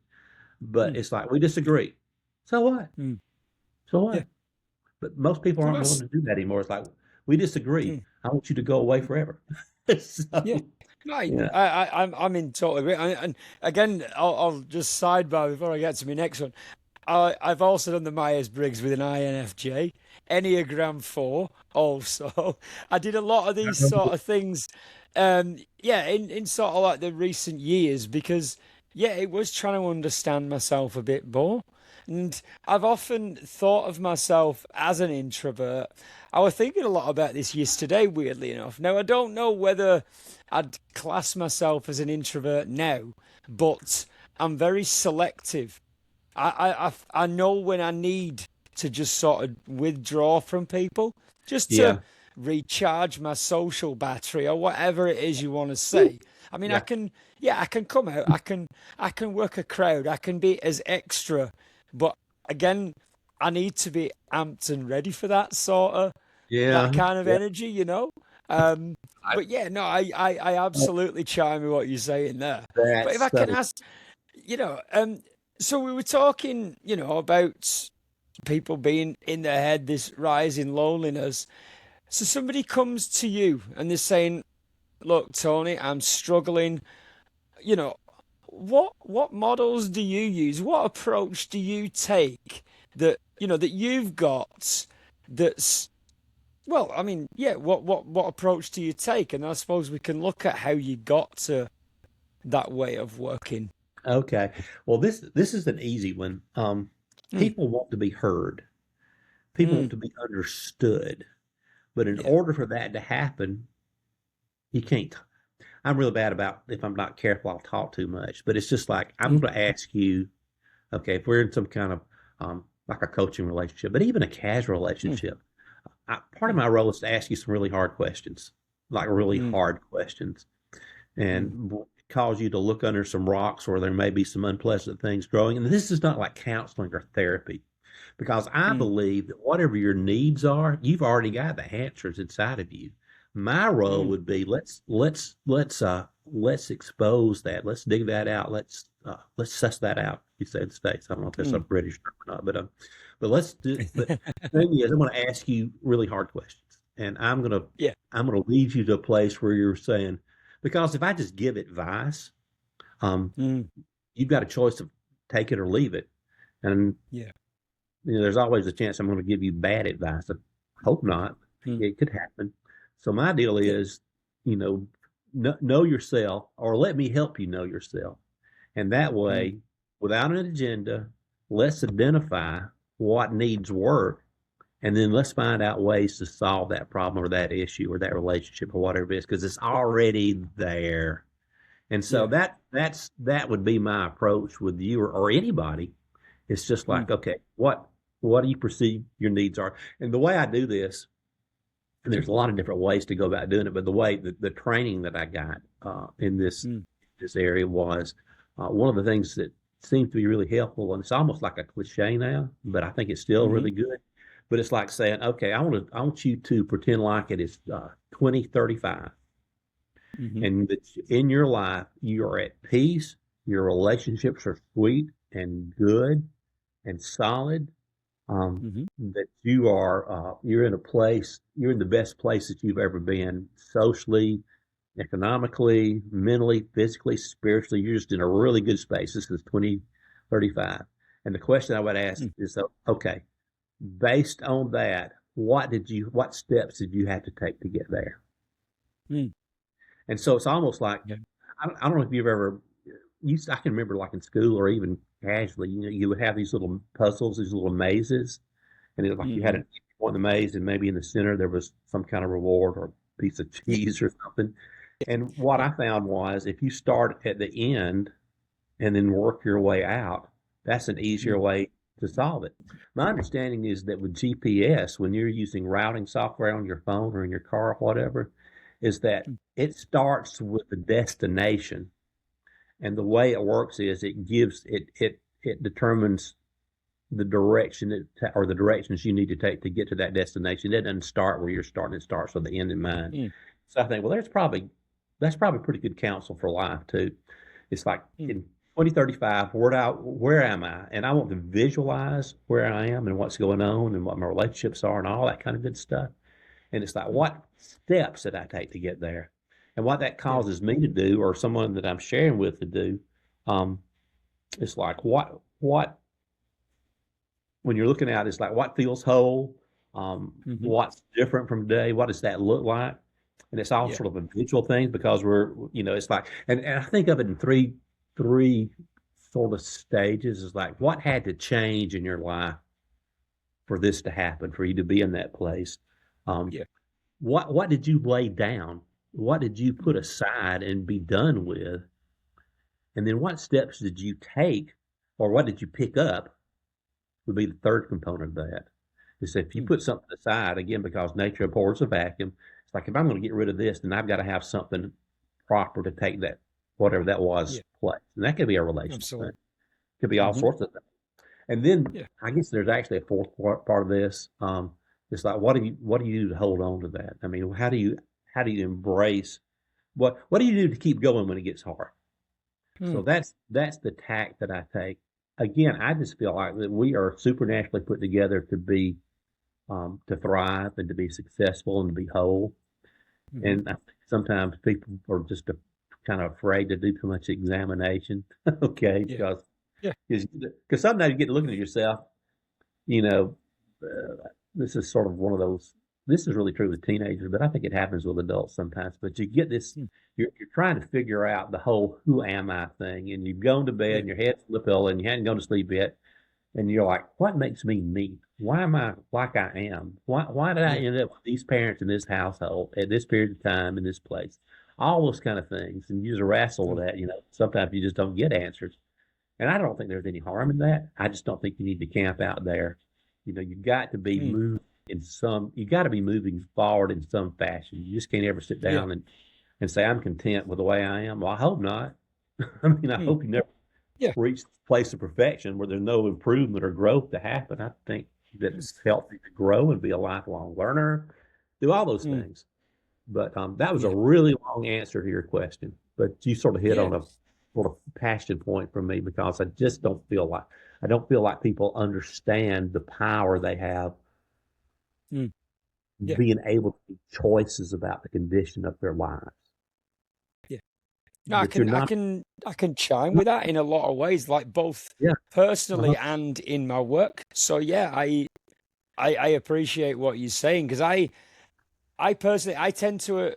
but mm, it's like we disagree. So what? mm, So yeah. what? But most people So aren't willing that's to do that anymore. It's like we disagree. mm, I want you to go away mm, forever. yeah. So Right. yeah. I'm in total agreement. And again, I'll just sidebar before I get to my next one. I've also done the Myers-Briggs with an INFJ, Enneagram 4 also. I did a lot of these sort of things, yeah, in sort of like the recent years because, yeah, it was trying to understand myself a bit more. And I've often thought of myself as an introvert. I was thinking a lot about this yesterday, weirdly enough. Now, I don't know whether I'd class myself as an introvert now, but I'm very selective. I know when I need to just sort of withdraw from people, just to Yeah. recharge my social battery or whatever it is you want to Woo. say. I mean, I Yeah. can, yeah, I can come out, I can work a crowd, I can be as extra, but again, I need to be amped and ready for that Yeah. kind of Yeah. energy, you know. Um, I, but yeah, no, I absolutely chime with what you're saying there. But if that's I can so. ask, you know, so we were talking, about people being in their head, this rising loneliness. So somebody comes to you and they're saying, "Look, Tony, I'm struggling." You know, what models do you use? What approach do you take that you've got that's well, I mean, yeah, what approach do you take? And I suppose we can look at how you got to that way of working. Okay. Well, this is an easy one. Mm, People want to be heard. People want mm, to be understood. But in yeah. order for that to happen, you can't. I'm really bad about if I'm not careful, I'll talk too much. But it's just like I'm Mm, going to ask you, okay, if we're in some kind of like a coaching relationship, but even a casual mm, relationship, part of mm, my role is to ask you some really hard questions, like really mm, hard questions, mm, and cause you to look under some rocks where there may be some unpleasant things growing. And this is not like counseling or therapy, because I mm, believe that whatever your needs are, you've already got the answers inside of you. My role mm, would be let's expose that. Let's dig that out. Let's suss that out. You say in the States. I don't know if that's a mm. British term or not, but let's do. But the thing is, I'm going to ask you really hard questions, and Yeah. I'm going to lead you to a place where you're saying, because if I just give advice, um, Mm, you've got a choice of take it or leave it, and yeah. there's always a chance I'm going to give you bad advice. I hope not. Mm, It could happen. So my deal yeah. is, you know, know yourself, or let me help you know yourself. And that Mm, way, without an agenda, let's identify what needs work, and then let's find out ways to solve that problem or that issue or that relationship or whatever it is, because it's already there. And so yeah. that would be my approach with you, or anybody. It's just Mm, like, okay, what do you perceive your needs are? And the way I do this, and there's a lot of different ways to go about doing it, but the training that I got in mm, this area was one of the things that seems to be really helpful, and it's almost like a cliche now, but I think it's still mm, really good. But it's like saying, okay, I want you to pretend like it is 2035, mm, and that in your life you are at peace, your relationships are sweet and good, and solid, Hmm. that you're in a place, you're in the best place that you've ever been socially, economically, mentally, physically, spiritually. You're just in a really good space. This is 2035. And the question I would ask is, okay, based on that, what steps did you have to take to get there? Mm. And so it's almost like, Yeah. I don't know if you've ever I can remember like in school or even casually, you would have these little puzzles, these little mazes, and it was like you had Hmm. an point in the maze, and maybe in the center there was some kind of reward or a piece of Yeah. cheese or something. And what Yeah. I found was if you start at the end and then work your way out, that's an easier Mm. way to solve it. My understanding is that with GPS, when you're using routing software on your phone or in your car or whatever, is that Mm. it starts with the destination. And the way it works is it determines the direction or the directions you need to take to get to that destination. It doesn't start where you're starting. It starts with the end in mind. Mm. So I think, well, that's probably pretty good counsel for life too. It's like Mm. in 2035, where am I? And I want to visualize where I am and what's going on and what my relationships are and all that kind of good stuff. And it's like, Mm. what steps did I take to get there? And what that Yeah. causes me to do, or someone that I'm sharing with to do, um, it's like what when you're looking at it, it's like what feels whole, Hmm. what's different from today, what does that look like? And it's all Yeah. sort of a visual thing because it's like, and I think of it in three sort of stages. Is like what had to change in your life for this to happen, for you to be in that place. Um, Yeah. what did you lay down? What did you Mm. put aside and be done with? And then what steps did you take, or what did you pick up? Would be the third component of that. Is if you Mm. put something aside, again, because nature abhors a vacuum, it's like if I'm going to get rid of this, then I've got to have something proper to take that, whatever that was, Yeah. place. And that could be a relational thing. Absolutely. It could be all Hmm. sorts of things. And then Yeah. I guess there's actually a fourth part of this. It's like what do you do to hold on to that? I mean, how do you embrace what do you do to keep going when it gets hard? So Mm. that's the tack that I take. Again, I just feel like that we are supernaturally put together to thrive and to be successful and to be whole. Hmm. And I think sometimes people are just kind of afraid to do too much examination. Okay, Yeah. Yeah. because sometimes you get to looking at yourself. You know, this is sort of one of those. This is really true with teenagers, but I think it happens with adults sometimes. But you get this, Mm. you're trying to figure out the whole "who am I" thing, and you've gone to bed Yeah. and your head's on the pillow and you hadn't gone to sleep yet, and you're like, "What makes me me? Why am I like I am? Why did I Yeah. end up with these parents in this household at this period of time in this place?" All those kind of things, and you just wrestle Mm. with that. Sometimes you just don't get answers. And I don't think there's any harm in that. I just don't think you need to camp out there. You got to be Mm. you got to be moving forward in some fashion. You just can't ever sit Yeah. down and say, I'm content with the way I am. Well, I hope not. I mean, I Mm. hope you never Yeah. reach the place of perfection where there's no improvement or growth to happen. I think that Mm. it's healthy to grow and be a lifelong learner, do all those Mm. things. But that was a Yeah. really long answer to your question. But you sort of hit Yeah. on a sort of passion point for me because I don't feel like people understand the power they have Mm. Yeah. being able to make choices about the condition of their lives. Yeah. No, I That you're can, I not, can, I can chime not with that in a lot of ways, like both yeah, uh-huh, personally and in my work. So yeah, I appreciate what you're saying because I personally, I tend to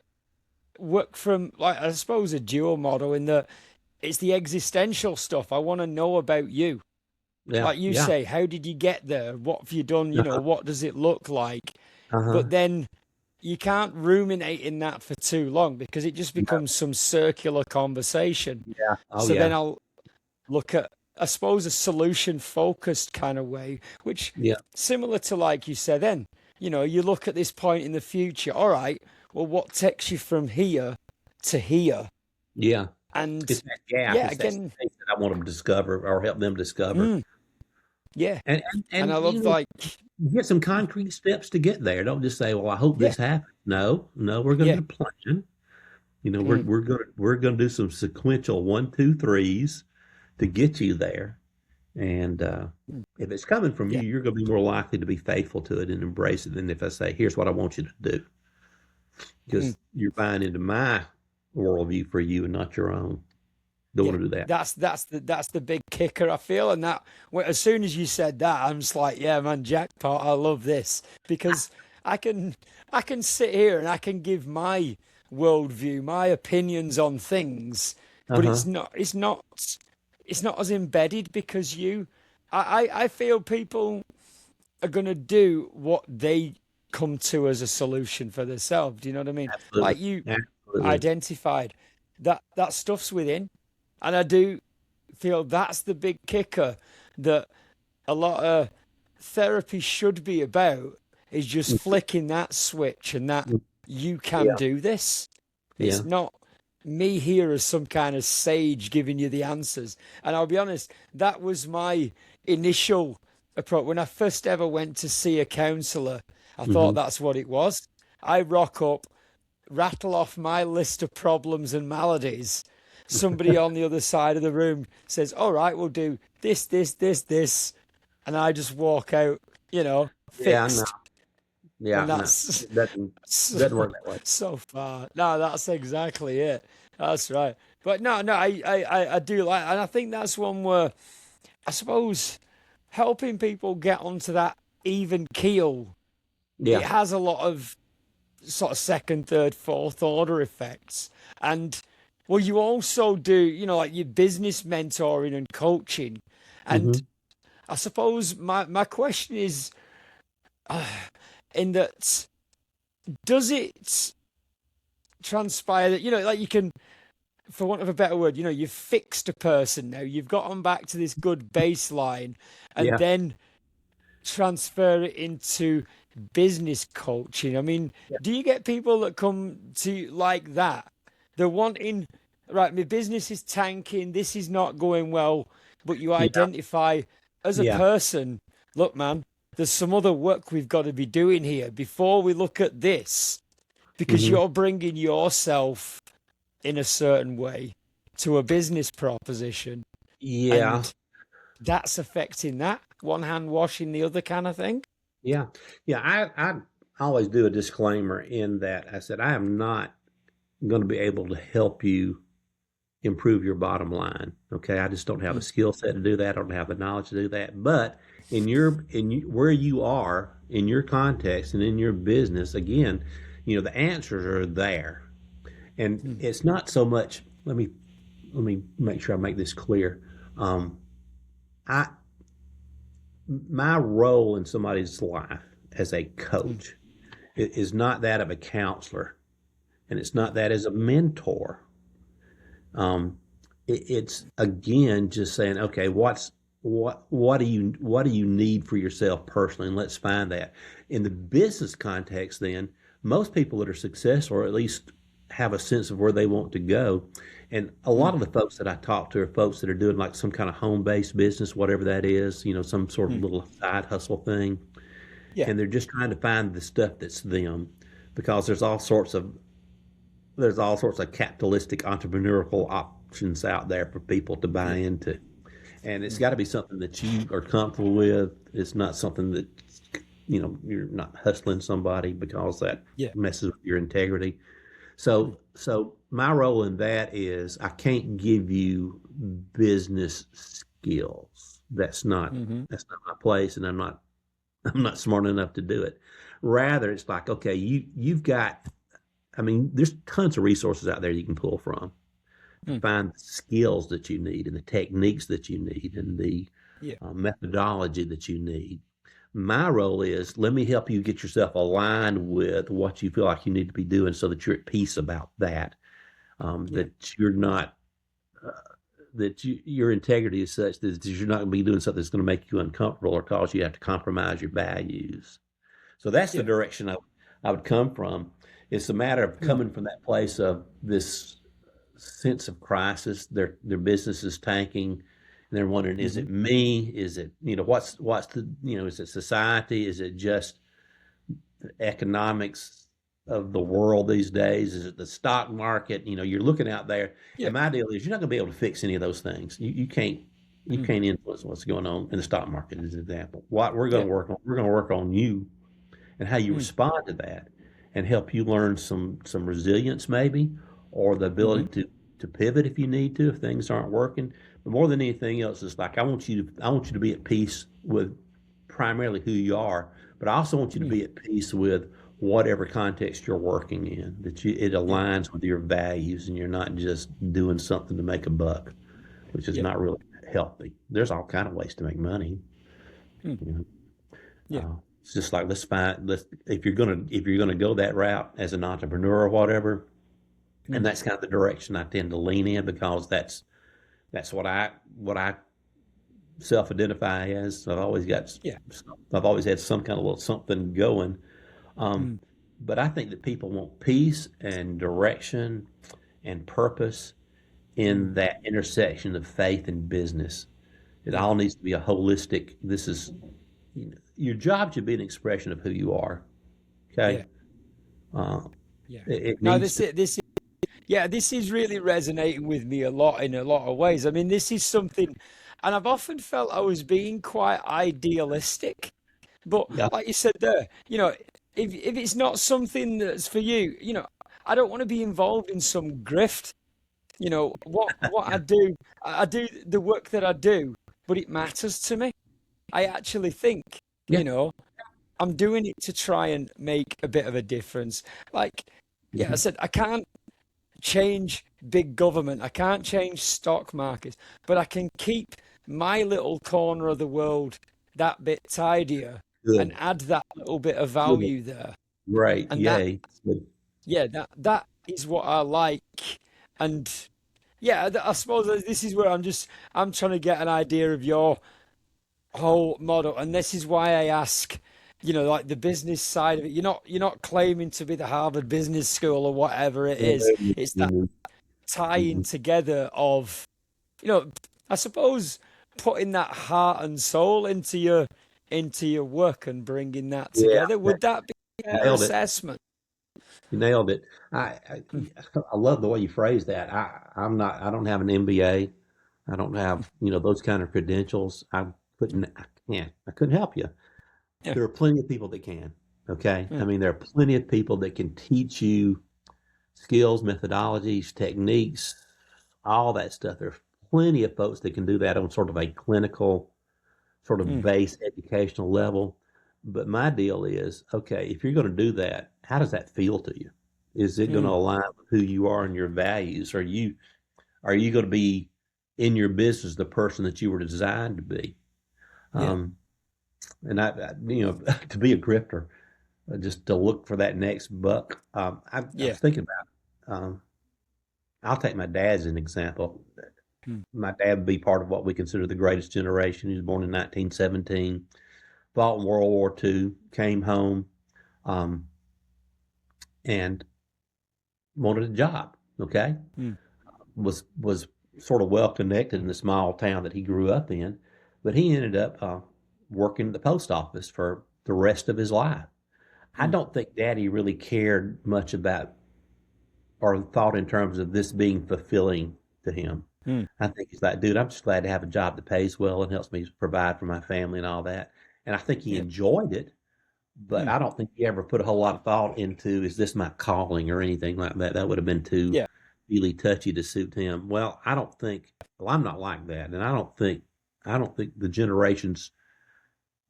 work from like I suppose a dual model in that it's the existential stuff. I want to know about you. yeah, Like you yeah, say, how did you get there? What have you done? uh-huh, What does it look like? uh-huh, But then you can't ruminate in that for too long because it just no, becomes some circular conversation. yeah, oh So then yeah, I'll look at, I suppose, a solution focused kind of way, which yeah, similar to like you said then, you look at this point in the future. All right, well, what takes you from here to here? yeah. And It's that gap. yeah, It's that again, space that I want them to discover or help them discover. mm, yeah. And And I love like, get some concrete steps to get there. Don't just say, "Well, I hope yeah, this happens." No, no, we're going to yeah, get a plan. mm, We're going to do some sequential one, two, threes to get you there. And Mm. if it's coming from you, Yeah. you're going to be more likely to be faithful to it and embrace it than if I say, here's what I want you to do, Mm. because you're buying into my worldview for you and not your own. Don't Yeah, want to do that. that's the big kicker I feel, and that well, as soon as you said that, I'm just like, yeah, man, jackpot! I love this because I can I can sit here and I can give my worldview, my opinions on things, but Uh-huh. it's not as embedded because I feel people are gonna do what they come to as a solution for themselves. Do you know what I mean? Absolutely. Like you Absolutely. identified that stuff's within. And I do feel that's the big kicker that a lot of therapy should be about is just flicking that switch and that you can Yeah. do this. Yeah. It's not me here as some kind of sage giving you the answers. And I'll be honest, that was my initial approach. When I first ever went to see a counselor, I thought Hmm. that's what it was. I rock up, rattle off my list of problems and maladies. Somebody on the other side of the room says, "All right, we'll do this, this, this, this," and I just walk out, Yeah. No. fixed. Yeah. And No. that's It doesn't so, work that way. so far. No, that's exactly it. That's right. But no, no, I do like, and I think that's one where I suppose helping people get onto that even keel. It Yeah. has a lot of sort of second, third, fourth order effects. And well, you also do, like your business mentoring and coaching. And Hmm. I suppose my question is in that does it transpire that, like you can, for want of a better word, you've fixed a person now, you've got them back to this good baseline, and Yeah. then transfer it into business coaching? I mean, Yeah. do you get people that come to you like that? They're wanting, right, my business is tanking, this is not going well, but you Yeah. identify as a Yeah. person, look, man, there's some other work we've got to be doing here before we look at this, because Hmm. you're bringing yourself in a certain way to a business proposition, Yeah. and that's affecting that one hand washing the other kind of thing. Yeah. Yeah. I always do a disclaimer in that I said, I am not going to be able to help you improve your bottom line. Okay, I just don't have a Mm, skill set to do that. I don't have the knowledge to do that. But where you are in your context and in your business, again, the answers are there, and mm, it's not so much. Let me make sure I make this clear. Um, I My role in somebody's life as a mm, coach is not that of a counselor, and it's not that as a mentor. Um, it's again just saying, okay, what do you need for yourself personally, and let's find that. In the business context, then most people that are successful, or at least have a sense of where they want to go, and a lot mm, of the folks that I talk to are folks that are doing like some kind of home-based business, whatever that is, some sort of mm. little side hustle thing, Yeah, and they're just trying to find the stuff that's them, because there's all sorts of capitalistic entrepreneurial options out there for people to buy yeah, into. And it's mm, got to be something that you are comfortable with. It's not something that, you're not hustling somebody, because that yeah, messes with your integrity. mm, So my role in that is I can't give you business skills. mm-hmm, That's not my place, and I'm not smart enough to do it. Rather, it's like, okay, you've got, I mean, there's tons of resources out there you can pull from to mm, find the skills that you need and the techniques that you need and the yeah, methodology that you need. My role is, let me help you get yourself aligned with what you feel like you need to be doing, so that you're at peace about that. yeah, That you're not uh, your integrity is such that you're not going to be doing something that's going to make you uncomfortable or cause you to have to compromise your values. So that's the yeah, direction I would come from. It's a matter of mm, coming from that place of this sense of crisis. Their business is tanking, and they're wondering, is mm-hmm, it me? Is it, what's the, is it society? Is it just economics of the world these days? Is it the stock market? You're looking out there, yeah, and my deal is, you're not going to be able to fix any of those things. You can't. You mm, can't influence what's going on in the stock market as an example. What we're going yeah, to work on, we're going to work on you and how you mm, respond to that and help you learn some resilience maybe, or the mm-hmm, ability to pivot if you need to, if things aren't working. But more than anything else, it's like I want you to be at peace with primarily who you are, but I also want you to mm, be at peace with whatever context you're working in, that it yeah, aligns with your values and you're not just doing something to make a buck, which is yeah, not really healthy. There's all kind of ways to make money. mm, You know, yeah, it's just like let's if you're gonna go that route as an entrepreneur or whatever, and mm, that's kind of the direction I tend to lean in because that's what I self-identify as. yeah, I've always had some kind of little something going. Um, mm, but I think that people want peace and direction and purpose mm, in that intersection of faith and business. It yeah, all needs to be a holistic. Your job should be an expression of who you are. yeah, Okay, uh, yeah. it Now needs to. yeah, this is really resonating with me a lot in a lot of ways. I mean, this is something, and I've often felt I was being quite idealistic. But Yeah, like you said there, if it's not something that's for you, I don't want to be involved in some grift. What I do the work that I do, but it matters to me. I actually think, yeah, you know, I'm doing it to try and make a bit of a difference. Like, yeah, I mhm, said I can't change big government. I can't change stock markets, but I can keep my little corner of the world that bit tidier and good, add that little bit of good, value there. great, And that, yay, good. yeah, that is what I like. And yeah, I suppose that this is where I'm trying to get an idea of your whole model. And this is why I ask, like the business side of it. You're not claiming to be the Harvard Business School or whatever it is. It's that Mhm, tying mhm. together of, I suppose putting that heart and soul into your work and bringing that Yeah, together. Would that be a fair nailed it. assessment? You nailed it. I, I Hmm. I love the way you phrase that. I don't have an MBA. I don't have, those kind of credentials. I couldn't help you. Yeah. There are plenty of people that can. Okay. I Hmm. mean, there are plenty of people that can teach you skills, methodologies, techniques, all that stuff. There are plenty of folks that can do that on sort of a clinical, sort of Hmm. base educational level. But my deal is, okay, if you're going to do that, how does that feel to you? Is it going to Hmm. align with who you are and your values? Are you going to be in your business the person that you were designed to be? Yeah. Um, and to be a grifter, just to look for that next buck. I Yeah. was thinking about. I'll take my dad as an example. Hmm. My dad would be part of what we consider the greatest generation. He was born in 1917, fought in World War II, came home, um, and wanted a job. Okay, Hmm. was sort of well connected in the small town that he grew up in, but he ended up working at the post office for the rest of his life. I Hmm. don't think Daddy really cared much about or thought in terms of this being fulfilling to him. Hmm. I think he's like, dude, I'm just glad to have a job that pays well and helps me provide for my family and all that. And I think he Yeah. enjoyed it, but Hmm. I don't think he ever put a whole lot of thought into, is this my calling or anything like that. That would have been too Yeah. really touchy to suit him. Well, I don't think, well, I'm not like that. And I don't think the generations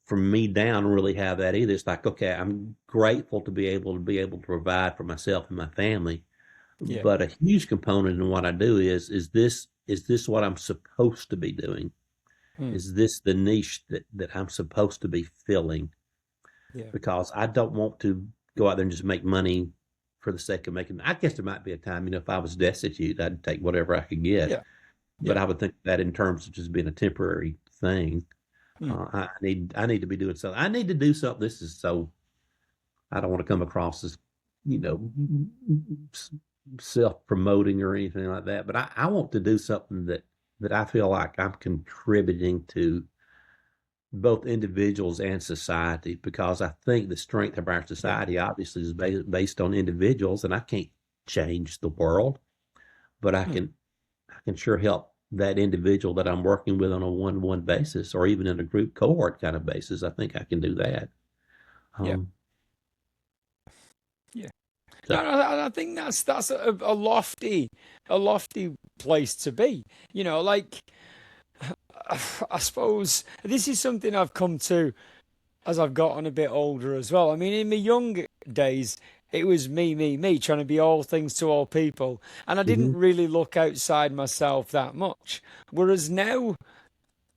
from me down really have that either. It's like, okay, I'm grateful to be able to provide for myself and my family. Yeah. But a huge component in what I do is this what I'm supposed to be doing? Hmm. Is this the niche that I'm supposed to be filling? Yeah. Because I don't want to go out there and just make money for the sake of making. I guess there might be a time, if I was destitute, I'd take whatever I could get. Yeah. But Yeah. I would think that in terms of just being a temporary thing. Hmm. I need to be doing something. I need to do something. This is so. I don't want to come across as, you know, self promoting or anything like that. But I want to do something that I feel like I'm contributing to both individuals and society, because I think the strength of our Yeah. society obviously is based on individuals, and I can't change the world, but I Hmm. can I can sure help that individual that I'm working with on a one-on-one basis, or even in a group cohort kind of basis. I think I can do that. Yeah. Um, Yeah. No, so I think that's a lofty place to be. You know, like I suppose this is something I've come to as I've gotten a bit older as well. I mean, in my young days, it was me, trying to be all things to all people, and I didn't mhm. really look outside myself that much. Whereas now,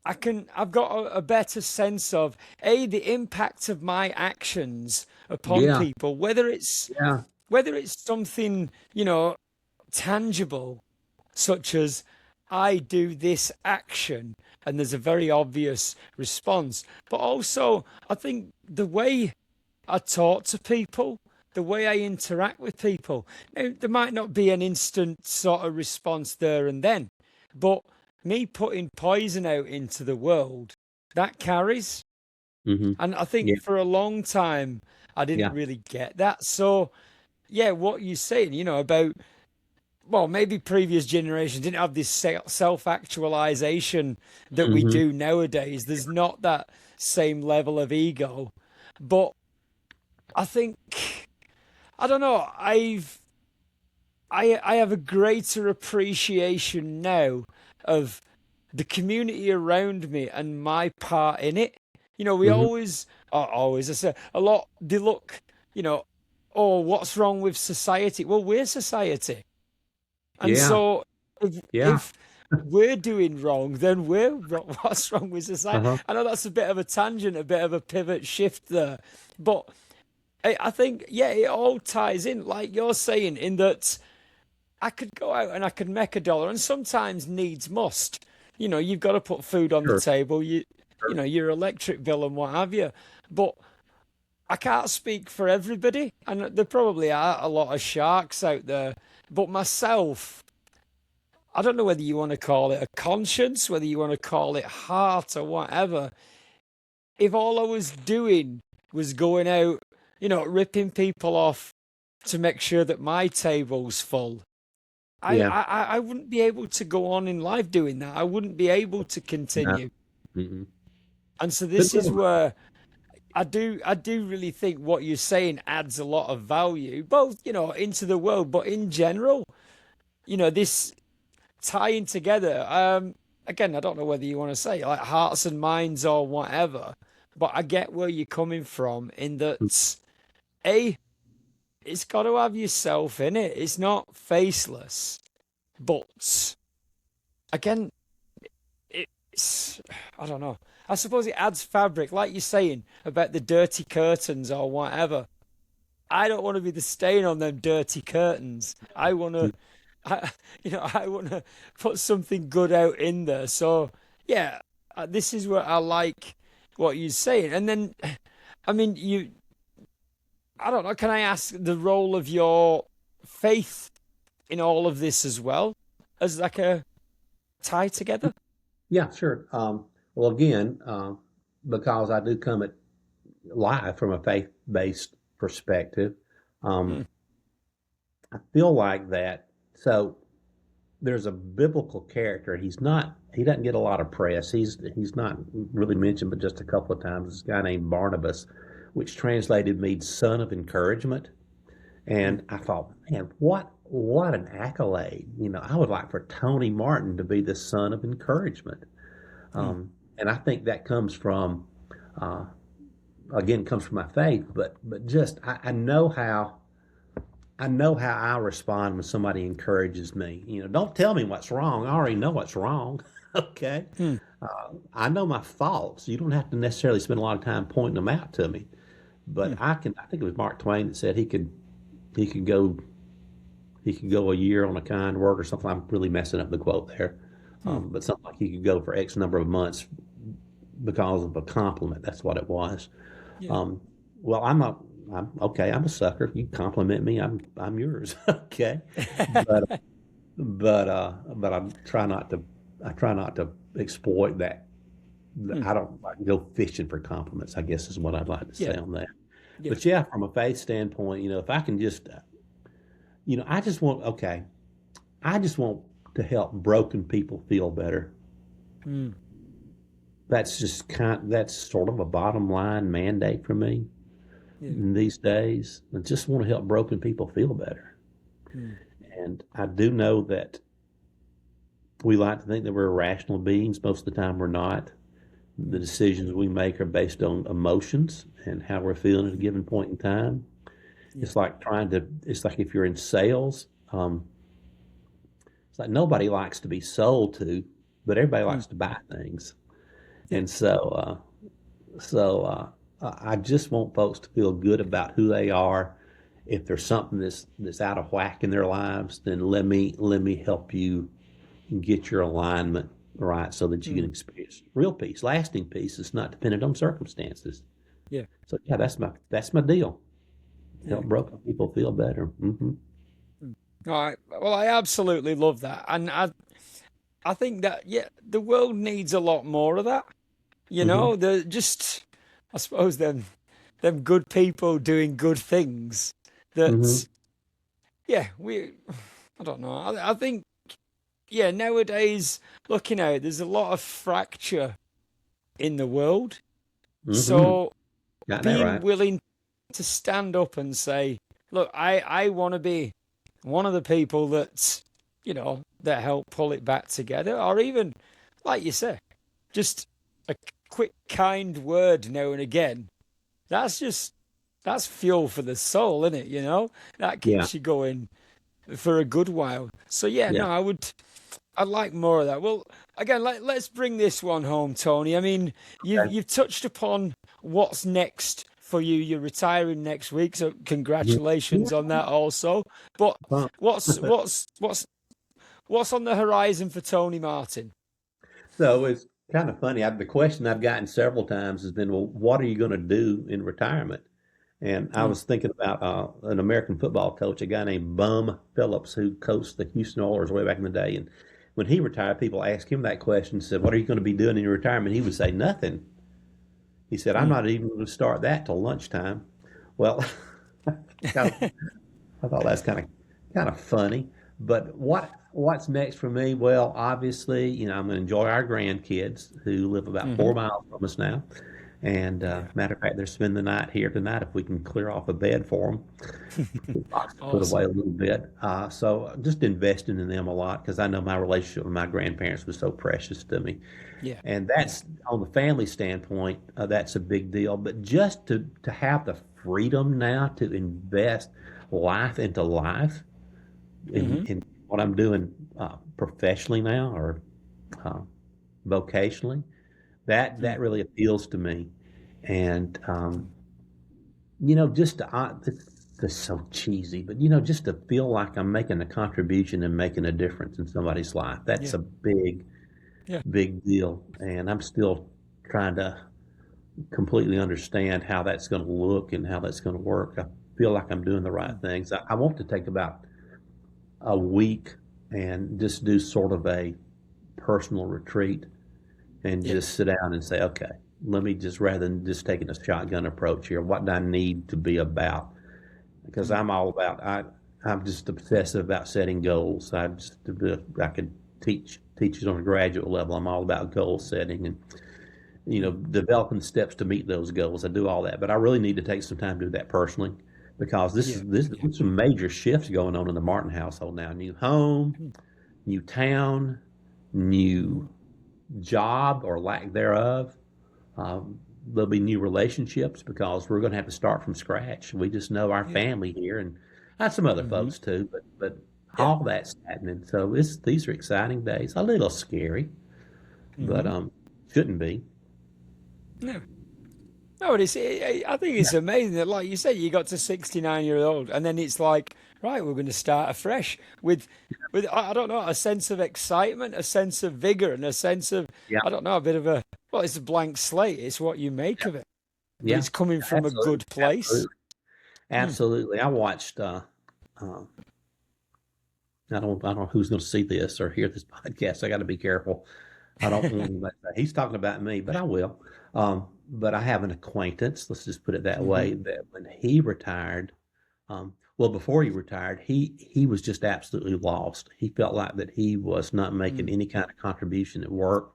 I've got a better sense of the impact of my actions upon Yeah, people, yeah, whether it's something, you know, tangible, such as I do this action and there's a very obvious response. But also, I think the way I talk to people, the way I interact with people, now, there might not be an instant sort of response there and then, but me putting poison out into the world, that carries. hmm And I think yeah, for a long time, I didn't yeah, really get that. So, yeah, what you're saying, you know, about well, maybe previous generations didn't have this self-actualization that we hmm do nowadays. There's not that same level of ego, but I think I don't know. I have a greater appreciation now of the community around me and my part in it. You know, we hmm always, I say a lot. They look, you know, oh, what's wrong with society? Well, we're society. And yeah, so yeah, if we're doing wrong, then we're wrong. What's wrong with society? uh-huh, I know that's a bit of a tangent, a bit of a pivot shift there, but I think yeah, it all ties in, like you're saying, in that I could go out and I could make a dollar, and sometimes needs must. You know, you've got to put food on the sure, table. You sure. know, your electric bill and what have you. But I can't speak for everybody, and there probably are a lot of sharks out there. But myself, I don't know whether you want to call it a conscience, whether you want to call it heart or whatever. If all I was doing was going out, you know, ripping people off to make sure that my table's full, Yeah, I wouldn't be able to go on in life doing that. I wouldn't be able to no, continue. hmm And so But this is no, where I do really think what you're saying adds a lot of value, both, you know, into the world, but in general, you know, this tying together. Again, I don't know whether you want to say like hearts and minds or whatever, but I get where you're coming from in that a it's got to have yourself in it. It's not faceless, but again, it's I don't know. I suppose it adds fabric, like you're saying about the dirty curtains or whatever. I don't want to be the stain on them dirty curtains. I want to I, I want to put something good out in there. So, yeah, this is where I like what you're saying. And then, I mean, I don't know, can I ask the role of your faith in all of this as well as like a tie together? yeah, sure. Well, again, because I do come at life from a faith-based perspective, Hmm. um, I feel like that. So there's a biblical character. He doesn't get a lot of press. He's not really mentioned, but just a couple of times. This guy named Barnabas, which translated means son of encouragement. Hmm. And I thought, man, what an accolade. You know, I would like for Tony Martin to be the son of encouragement. Hmm. And I think that comes from uh, again comes from my faith, but just I know how I respond when somebody encourages me. You know, don't tell me what's wrong. I already know what's wrong. Okay. Hmm. I know my faults. You don't have to necessarily spend a lot of time pointing them out to me. But Hmm. I think it was Mark Twain that said he could go he could go a year on a kind word or something. I'm really messing up the quote there. Hmm. But something like he could go for X number of months because of a compliment. That's what it was. Yeah. Um, well, I'm okay. I'm a sucker. You compliment me, I'm yours. Okay, but I try not to exploit that. Hmm. I don't like go fishing for compliments, I guess is what I'd like to say Yeah. on that. Yeah. But yeah, from a faith standpoint, you know, if I can just, you know, I just want to help broken people feel better. Mm. That's sort of a bottom line mandate for me Yeah. these days. I just want to help broken people feel better. Mm. And I do know that we like to think that we're rational beings. Most of the time, we're not. The Mm. decisions we make are based on emotions and how we're feeling at a Mm. given point in time. Yeah. It's like if you're in sales, it's like nobody likes to be sold to, but everybody Mm. likes to buy things. Yeah. And I just want folks to feel good about who they are. If there's something that's out of whack in their lives, then let me help you get your alignment right so that you can Mm. experience real peace, lasting peace. It's not dependent on circumstances. Yeah. So yeah, that's my deal. Yeah. Help broken people feel better. Mm. All right. Well, I absolutely love that, and I think that yeah, the world needs a lot more of that. You hmm know, the just I suppose them good people doing good things. hmm That yeah, we I don't know. I think yeah, nowadays looking at it, there's a lot of fracture in the world. hmm So Got that being right. willing to stand up and say, look, I want to be one of the people that's, that help pull it back together, or even, like you say, just a quick, kind word now and again. That's just, that's fuel for the soul, isn't it? That Yeah, keeps you going for a good while. So, yeah, yeah. no, I'd like more of that. Well, again, let's bring this one home, Tony. I mean, you've Okay. you've touched upon what's next for you. You're retiring next week, so Mhm. Yeah. congratulations on that also. But Well, what's what's what's what's on the horizon for Tony Martin? so it's kind of funny. The question I've gotten several times has been, well, what are you going to do in retirement? And I Mm, was thinking about an American football coach, a guy named Bum Phillips, who coached the Houston Oilers way back in the day. And when he retired, people asked him that question, said, what are you going to be doing in your retirement? He would say, nothing. He said, I'm mm. not even going to start that till lunchtime. Well, kind of, I thought that's kind of funny. But what's next for me? Well, obviously, I'm going to enjoy our grandkids who live about Hmm. 4 miles from us now. And Yeah. matter of fact, they're spending the night here tonight if we can clear off a bed for them. Box to put away Awesome. a little bit. So just investing in them a lot because I know my relationship with my grandparents was so precious to me. Yeah. And Yeah. that's on the family standpoint, that's a big deal. But just to have the freedom now to invest life into life in, Hmm. in what I'm doing professionally now or uh, vocationally, that Mm. really appeals to me. And just it's so cheesy, but just to feel like I'm making a contribution and making a difference in somebody's life. That's Yeah. a big, Yeah. big deal. And I'm still trying to completely understand how that's going to look and how that's going to work. I feel like I'm doing the right Mm. things. I want to take about a week and just do sort of a personal retreat and Yeah. just sit down and say, okay, let me just rather than just taking a shotgun approach here, what do I need to be about? Because Mm. I'm just obsessive about setting goals. I could teach it on a graduate level. I'm all about goal setting and Mm. developing steps to meet those goals. I do all that, but I really need to take some time to do that personally because Yeah. Yeah. there's some major shifts going on in the Martin household now. New home, Mm. new town, Mm. new job or lack thereof. There'll be new relationships because we're going to have to start from scratch. We just know our Yeah. family here, and not some other Hmm. folks too, but Yeah. all that's happening. So these are exciting days. A little scary, but Hmm. shouldn't be. Yeah. No, I think Yeah, it's amazing that, like you said, you got to 69 years old, and then it's like, right, we're going to start afresh with I don't know, a sense of excitement, a sense of vigor, and a sense of, yeah, I don't know, a bit of a, well, it's a blank slate. It's what you make of it, but yeah. it's coming from a Absolutely, good place. absolutely, Mm. absolutely. I watched. Uh, I don't know who's going to see this or hear this podcast. I got to be careful. I don't want anybody to say he's talking about me, but I will. But I have an acquaintance, let's just put it that Hmm. way, that when he retired, um, Well, before he retired, he was just absolutely lost. He felt like that he was not making Mm, any kind of contribution at work,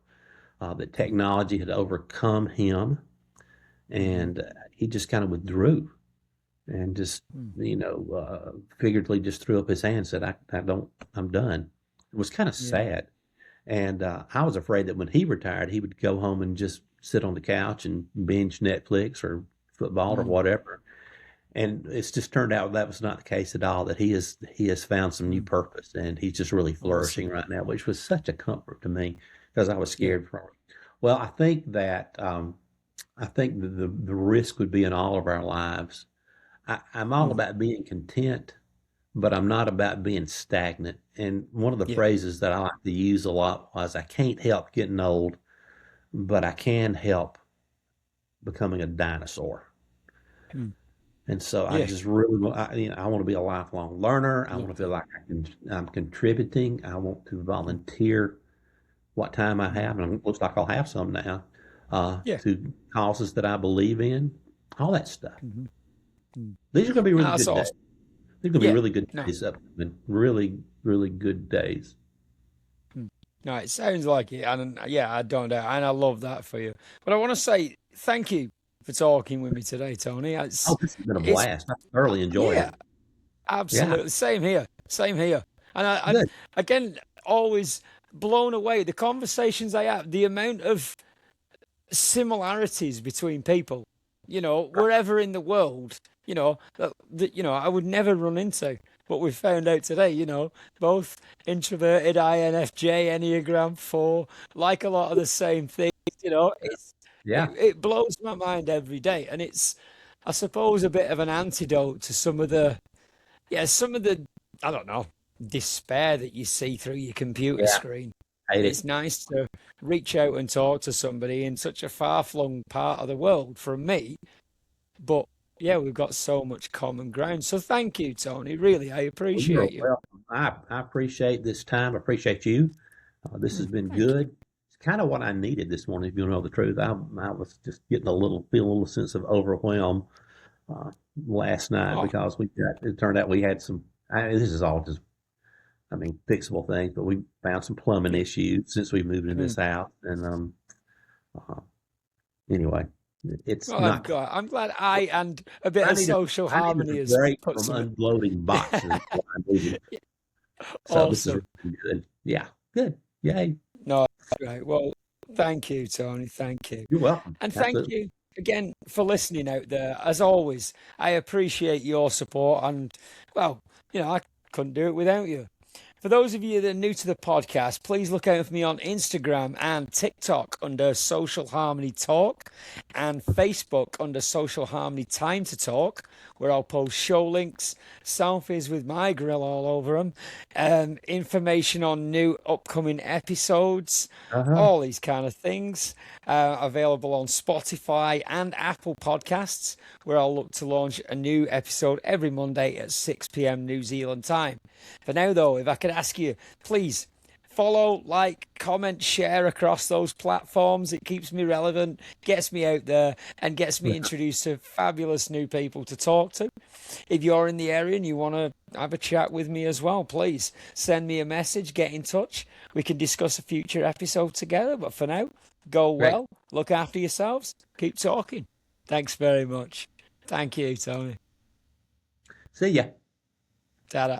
that mm, technology had overcome him, mhm, and he just kind of withdrew and just, mm. figuratively just threw up his hand and said, I don't, I'm done. It was kind of Yeah. sad. And I was afraid that when he retired, he would go home and just sit on the couch and binge Netflix or football or Mm, whatever. And it's just turned out that was not the case at all. That he has found some new mm. purpose, and he's just really flourishing Awesome. right now, which was such a comfort to me because I was Yeah. scared for him. Well, I think the risk would be in all of our lives. I'm all Mm, about being content, but I'm not about being stagnant. And one of the yeah. phrases that I like to use a lot was, "I can't help getting old, but I can help becoming a dinosaur." Mm, And so I yeah. just really, I want to be a lifelong learner. I want Love to feel that. like I'm contributing. I want to Mm, volunteer what time I mm. have, and it looks like I'll have some now, Yeah. to causes that I believe in, all that stuff. Mhm, mm. These are going to be really That's good days. awesome. These are going to be Yeah. really good No. days upcoming. Really, really good days. Mm. No, it sounds like it, and yeah, I don't doubt, and I love that for you. But I want to say thank you for talking with me today, Tony. Oh, this has been a It's blast. I thoroughly enjoyed yeah, it. Yeah, absolutely same here, same here. And I'm good. again always blown away the conversations I have, the amount of similarities between people, wherever in the world, that I would never run into. What we found out today, both introverted, INFJ, Enneagram 4, like a lot of the same things, it, Yeah, it blows my mind every day. And it's, I suppose, a bit of an antidote to some of the, I don't know, despair that you see through your computer yeah. screen. Hate It's it. nice to reach out and talk to somebody in such a far-flung part of the world from me. But yeah, we've got so much common ground. So thank you, Tony. Really, I Well, you're appreciate you. welcome. I appreciate this time. I appreciate you. This has been Thank you. good. It's kind of what I needed this morning, if you know the truth. I was just getting feeling a little sense of overwhelm uh, last night Oh, because it turned out we had some, this is all just, fixable things, but we found some plumbing yeah. issues since we moved in Mm. this house. And uh, anyway, it's Well, not, I'm glad I and a bit I of needed, social I needed harmony a has break put from some. unloading boxes while I needed. So this is Awesome. really good. Yeah, good. Yay. No, that's right. Well, thank you, Tony. Thank you. You're welcome. And thank Absolutely. you again for listening out there. As always, I appreciate your support. And, well, I couldn't do it without you. For those of you that are new to the podcast, please look out for me on Instagram and TikTok under Social Harmony Talk and Facebook under Social Harmony Time to Talk, where I'll post show links, selfies with my grill all over them, information on new upcoming episodes, Uh-huh. all these kind of things. Available on Spotify and Apple Podcasts, where I'll look to launch a new episode every Monday at 6 p.m. New Zealand time. For now, though, if I could ask you, please follow, like, comment, share across those platforms. It keeps me relevant, gets me out there, and gets me introduced to fabulous new people to talk to. If you're in the area and you want to have a chat with me as well, please send me a message, get in touch. We can discuss a future episode together. But for now, go Great. well, look after yourselves, keep talking. Thanks very much. Thank you, Tony. See ya. Ta-da.